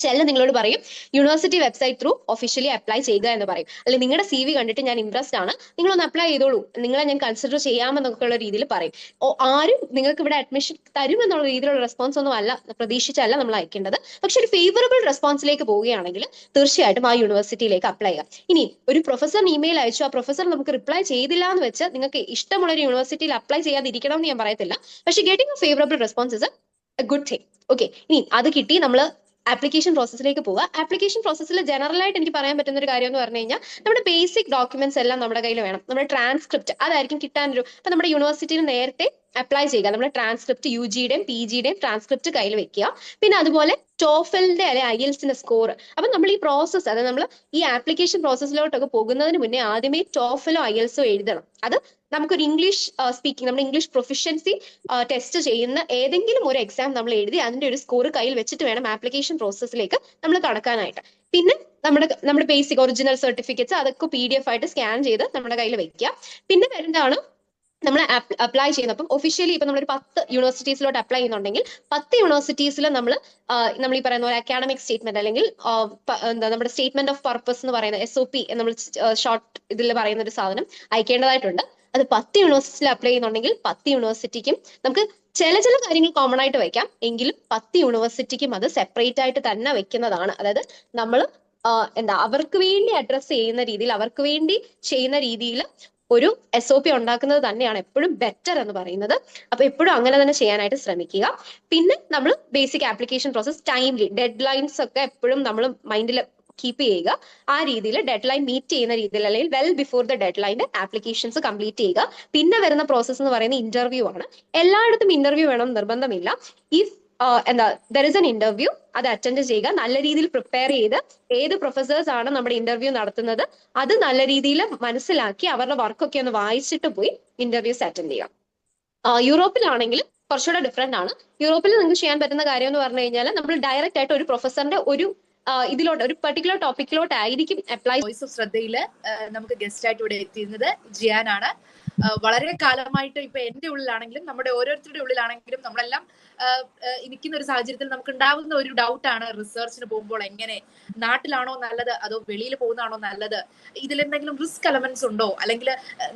ചില നിങ്ങളോട് പറയും university website through officially apply ചെയ്യുക എന്ന് പറയും, അല്ലെങ്കിൽ നിങ്ങളുടെ CV കണ്ടിട്ട് ഞാൻ ഇംപ്രസ്ഡ് ആണ്, നിങ്ങളൊന്ന് അപ്ലൈ ചെയ്തോളൂ, നിങ്ങളെ ഞാൻ കൺസിഡർ ചെയ്യാമെന്നൊക്കെയുള്ള രീതിയിൽ പറയും. ആരും നിങ്ങൾക്ക് ഇവിടെ അഡ്മിഷൻ തരുമെന്നുള്ള രീതിയിലുള്ള റെസ്പോൺസ് ഒന്നും അല്ല പ്രതീക്ഷിച്ചല്ല നമ്മൾ അയക്കേണ്ടത്. പക്ഷെ ഒരു ഫേവറബിൾ റെസ്പോൺസിലേക്ക് പോവുകയാണെങ്കിൽ തീർച്ചയായിട്ടും ആ യൂണിവേഴ്സിറ്റിയിലേക്ക് അപ്ലൈ ചെയ്യാം. ഇനി ഒരു പ്രൊഫസറിന് ഇമെയിൽ അയച്ചു, ആ പ്രൊഫസർ നമുക്ക് റിപ്ലൈ ചെയ്തില്ല എന്ന് വെച്ച് നിങ്ങൾക്ക് ഇഷ്ടമുള്ള ഒരു യൂണിവേഴ്സിറ്റിയിൽ അപ്ലൈ ചെയ്യാതിരിക്കണം എന്ന് ഞാൻ പറയത്തില്ല. പക്ഷെ getting A favourable response is A good thing. Okay, ഇനി അത് കിട്ടി നമ്മൾ ആപ്ലിക്കേഷൻ പ്രോസസ്സിലേക്ക് പോവുക. ആപ്ലിക്കേഷൻ പ്രോസസ്സിൽ ജനറൽ ആയിട്ട് എനിക്ക് പറയാൻ പറ്റുന്ന ഒരു കാര്യം എന്ന് പറഞ്ഞു കഴിഞ്ഞാൽ നമ്മുടെ ബേസിക് ഡോക്യുമെന്റ്സ് എല്ലാം നമ്മുടെ കയ്യിൽ വേണം. നമ്മുടെ ട്രാൻസ്ക്രിപ്റ്റ് അതായിരിക്കും കിട്ടാനൊരു, അപ്പൊ നമ്മുടെ യൂണിവേഴ്സിറ്റിയിൽ നേരത്തെ അപ്ലൈ ചെയ്യുക, നമ്മുടെ ട്രാൻസ്ക്രിപ്റ്റ് UGയുടെയും PGയുടെയും ട്രാൻസ്ക്രിപ്റ്റ് കയ്യിൽ വെക്കുക. പിന്നെ അതുപോലെ ടോഫലിന്റെ അല്ലെ IELTSന്റെ സ്കോർ. അപ്പൊ നമ്മൾ ഈ പ്രോസസ്സ്, അതായത് നമ്മൾ ഈ ആപ്ലിക്കേഷൻ പ്രോസസ്സിലോട്ടൊക്കെ പോകുന്നതിന് മുന്നേ ആദ്യമേ ടോഫലോ IELTSോ എഴുതണം. അത് നമുക്കൊരു ഇംഗ്ലീഷ് സ്പീക്കിംഗ്, നമ്മുടെ ഇംഗ്ലീഷ് പ്രൊഫിഷ്യൻസി ടെസ്റ്റ് ചെയ്യുന്ന ഏതെങ്കിലും ഒരു എക്സാം നമ്മൾ എഴുതി അതിന്റെ ഒരു സ്കോർ കയ്യിൽ വെച്ചിട്ട് വേണം ആപ്ലിക്കേഷൻ പ്രോസസ്സിലേക്ക് നമ്മൾ കടക്കാനായിട്ട്. പിന്നെ നമ്മുടെ ബേസിക് ഒറിജിനൽ സർട്ടിഫിക്കറ്റ്സ് അതൊക്കെ PDF ആയിട്ട് സ്കാൻ ചെയ്ത് നമ്മുടെ കയ്യിൽ വെക്കുക. പിന്നെ വരുന്നതാണ് നമ്മൾ അപ്ലൈ ചെയ്യുന്നത്. അപ്പം ഒഫീഷ്യലി ഇപ്പൊ നമ്മളൊരു 10 യൂണിവേഴ്സിറ്റീസിലോട്ട് അപ്ലൈ ചെയ്യുന്നുണ്ടെങ്കിൽ 10 യൂണിവേഴ്സിറ്റീസിൽ നമ്മൾ ഈ പറയുന്ന ഒരു അക്കാഡമിക് സ്റ്റേറ്റ്മെന്റ് അല്ലെങ്കിൽ എന്താ നമ്മുടെ സ്റ്റേറ്റ്മെന്റ് ഓഫ് പർപ്പസ് എന്ന് പറയുന്ന SOP നമ്മൾ ഷോർട്ട് ഇതിൽ പറയുന്ന ഒരു സാധനം അയക്കേണ്ടതായിട്ടുണ്ട്. അത് 10 യൂണിവേഴ്സിറ്റിയിൽ അപ്ലൈ ചെയ്യുന്നുണ്ടെങ്കിൽ 10 യൂണിവേഴ്സിറ്റിക്കും നമുക്ക് ചില കാര്യങ്ങൾ കോമൺ ആയിട്ട് വെക്കാം, എങ്കിലും 10 യൂണിവേഴ്സിറ്റിക്കും അത് സെപ്പറേറ്റ് ആയിട്ട് തന്നെ വെക്കുന്നതാണ്. അതായത് നമ്മൾ അവർക്ക് വേണ്ടി അഡ്രസ് ചെയ്യുന്ന രീതിയിൽ, അവർക്ക് വേണ്ടി ചെയ്യുന്ന രീതിയിൽ ഒരു SOP ഉണ്ടാക്കുന്നത് തന്നെയാണ് എപ്പോഴും ബെറ്റർ എന്ന് പറയുന്നത്. അപ്പൊ എപ്പോഴും അങ്ങനെ തന്നെ ചെയ്യാനായിട്ട് ശ്രമിക്കുക. പിന്നെ നമ്മൾ basic application process timely, dead lines ഒക്കെ എപ്പോഴും നമ്മൾ മൈൻഡിൽ കീപ്പ് ചെയ്യുക. ആ രീതിയിൽ ഡെഡ് ലൈൻ മീറ്റ് ചെയ്യുന്ന രീതിയിൽ, അല്ലെങ്കിൽ വെൽ ബിഫോർ ദ ഡെഡ് ലൈൻ്റെ ആപ്ലിക്കേഷൻസ് കംപ്ലീറ്റ് ചെയ്യുക. പിന്നെ വരുന്ന പ്രോസസ്സ് എന്ന് പറയുന്നത് ഇന്റർവ്യൂ ആണ്. എല്ലായിടത്തും ഇന്റർവ്യൂ വേണം നിർബന്ധമില്ല. If there is an interview, അത് അറ്റൻഡ് ചെയ്യുക. നല്ല രീതിയിൽ പ്രിപ്പയർ ചെയ്ത് ഏത് പ്രൊഫസേഴ്സ് ആണ് നമ്മുടെ ഇന്റർവ്യൂ നടത്തുന്നത് അത് നല്ല രീതിയിൽ മനസ്സിലാക്കി അവരുടെ വർക്കൊക്കെ ഒന്ന് വായിച്ചിട്ട് പോയി ഇന്റർവ്യൂസ് അറ്റൻഡ് ചെയ്യുക. യൂറോപ്പിലാണെങ്കിൽ കുറച്ചുകൂടെ ഡിഫറെന്റ് ആണ്. യൂറോപ്പിൽ നിങ്ങൾക്ക് ചെയ്യാൻ പറ്റുന്ന കാര്യം എന്ന് പറഞ്ഞു കഴിഞ്ഞാൽ നമ്മൾ ഡയറക്റ്റ് ആയിട്ട് ഒരു പ്രൊഫസറിന്റെ ഒരു ഇതിലോട്ട്, ഒരു പെർട്ടിക്കുലർ ടോപ്പിക്കിലോട്ട് ആയിരിക്കും അപ്ലൈ. വോയിസ് ഓഫ് ശ്രദ്ധയില് നമുക്ക് ഗസ്റ്റ് ആയിട്ട് ഇവിടെ എത്തിയിരുന്നത് ജിയാൻ ആണ്. വളരെ കാലമായിട്ട് ഇപ്പൊ എന്റെ ഉള്ളിലാണെങ്കിലും നമ്മുടെ ഓരോരുത്തരുടെ ഉള്ളിലാണെങ്കിലും നമ്മളെല്ലാം ഇരിക്കുന്ന ഒരു സാഹചര്യത്തിൽ നമുക്ക് ഉണ്ടാവുന്ന ഒരു ഡൗട്ടാണ്, റിസർച്ചിന് പോകുമ്പോൾ എങ്ങനെ, നാട്ടിലാണോ നല്ലത് അതോ വെളിയിൽ പോകുന്നതാണോ നല്ലത്, ഇതിലെന്തെങ്കിലും റിസ്ക് എലമെന്റ്സ് ഉണ്ടോ, അല്ലെങ്കിൽ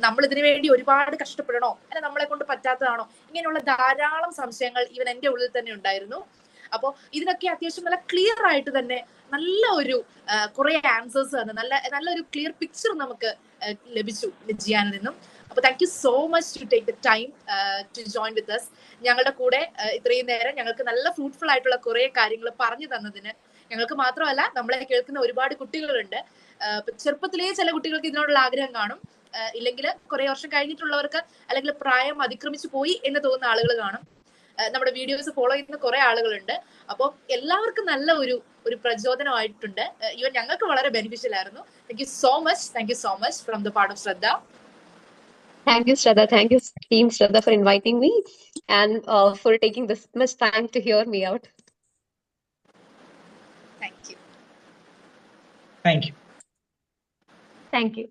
നമ്മൾ ഇതിനു വേണ്ടി ഒരുപാട് കഷ്ടപ്പെടണോ, അല്ലെ നമ്മളെ കൊണ്ട് പറ്റാത്തതാണോ, ഇങ്ങനെയുള്ള ധാരാളം സംശയങ്ങൾ ഇവൻ എന്റെ ഉള്ളിൽ തന്നെ ഉണ്ടായിരുന്നു. അപ്പോ ഇതിനൊക്കെ അത്യാവശ്യം നല്ല ക്ലിയർ ആയിട്ട് തന്നെ നല്ല ഒരു കുറെ ആൻസേഴ്സ് തന്നെ നല്ലൊരു ക്ലിയർ പിക്ചർ നമുക്ക് ലഭിച്ചു ജിയാനിൽ നിന്നും. അപ്പൊ thank you so much to take the time to join with us. ഞങ്ങളുടെ കൂടെ ഇത്രയും നേരം ഞങ്ങൾക്ക് നല്ല ഫ്രൂട്ട്ഫുൾ ആയിട്ടുള്ള കുറെ കാര്യങ്ങൾ പറഞ്ഞു തന്നതിന്, ഞങ്ങൾക്ക് മാത്രമല്ല നമ്മളെ കേൾക്കുന്ന ഒരുപാട് കുട്ടികളുണ്ട്. ചെറുപ്പത്തിലേ ചില കുട്ടികൾക്ക് ഇതിനോടുള്ള ആഗ്രഹം കാണും, ഇല്ലെങ്കിൽ കുറെ വർഷം കഴിഞ്ഞിട്ടുള്ളവർക്ക് അല്ലെങ്കിൽ പ്രായം അതിക്രമിച്ചു പോയി എന്ന് തോന്നുന്ന ആളുകൾ കാണും. നമ്മുടെ വീഡിയോസ് ഫോളോ ചെയ്യുന്ന കുറെ ആളുകളുണ്ട്. അപ്പോൾ എല്ലാവർക്കും നല്ല ഒരു പ്രചോദനമായിട്ടുണ്ട്. ഈവൻ ഞങ്ങൾക്ക് വളരെ ബെനിഫിഷ്യൽ ആയിരുന്നു. Thank you so much from the part of ശ്രദ്ധ. Thank you, Shraddha. Thank you, Team Shraddha, for inviting me and for taking this much time to hear me out. Thank you. Thank you. Thank you.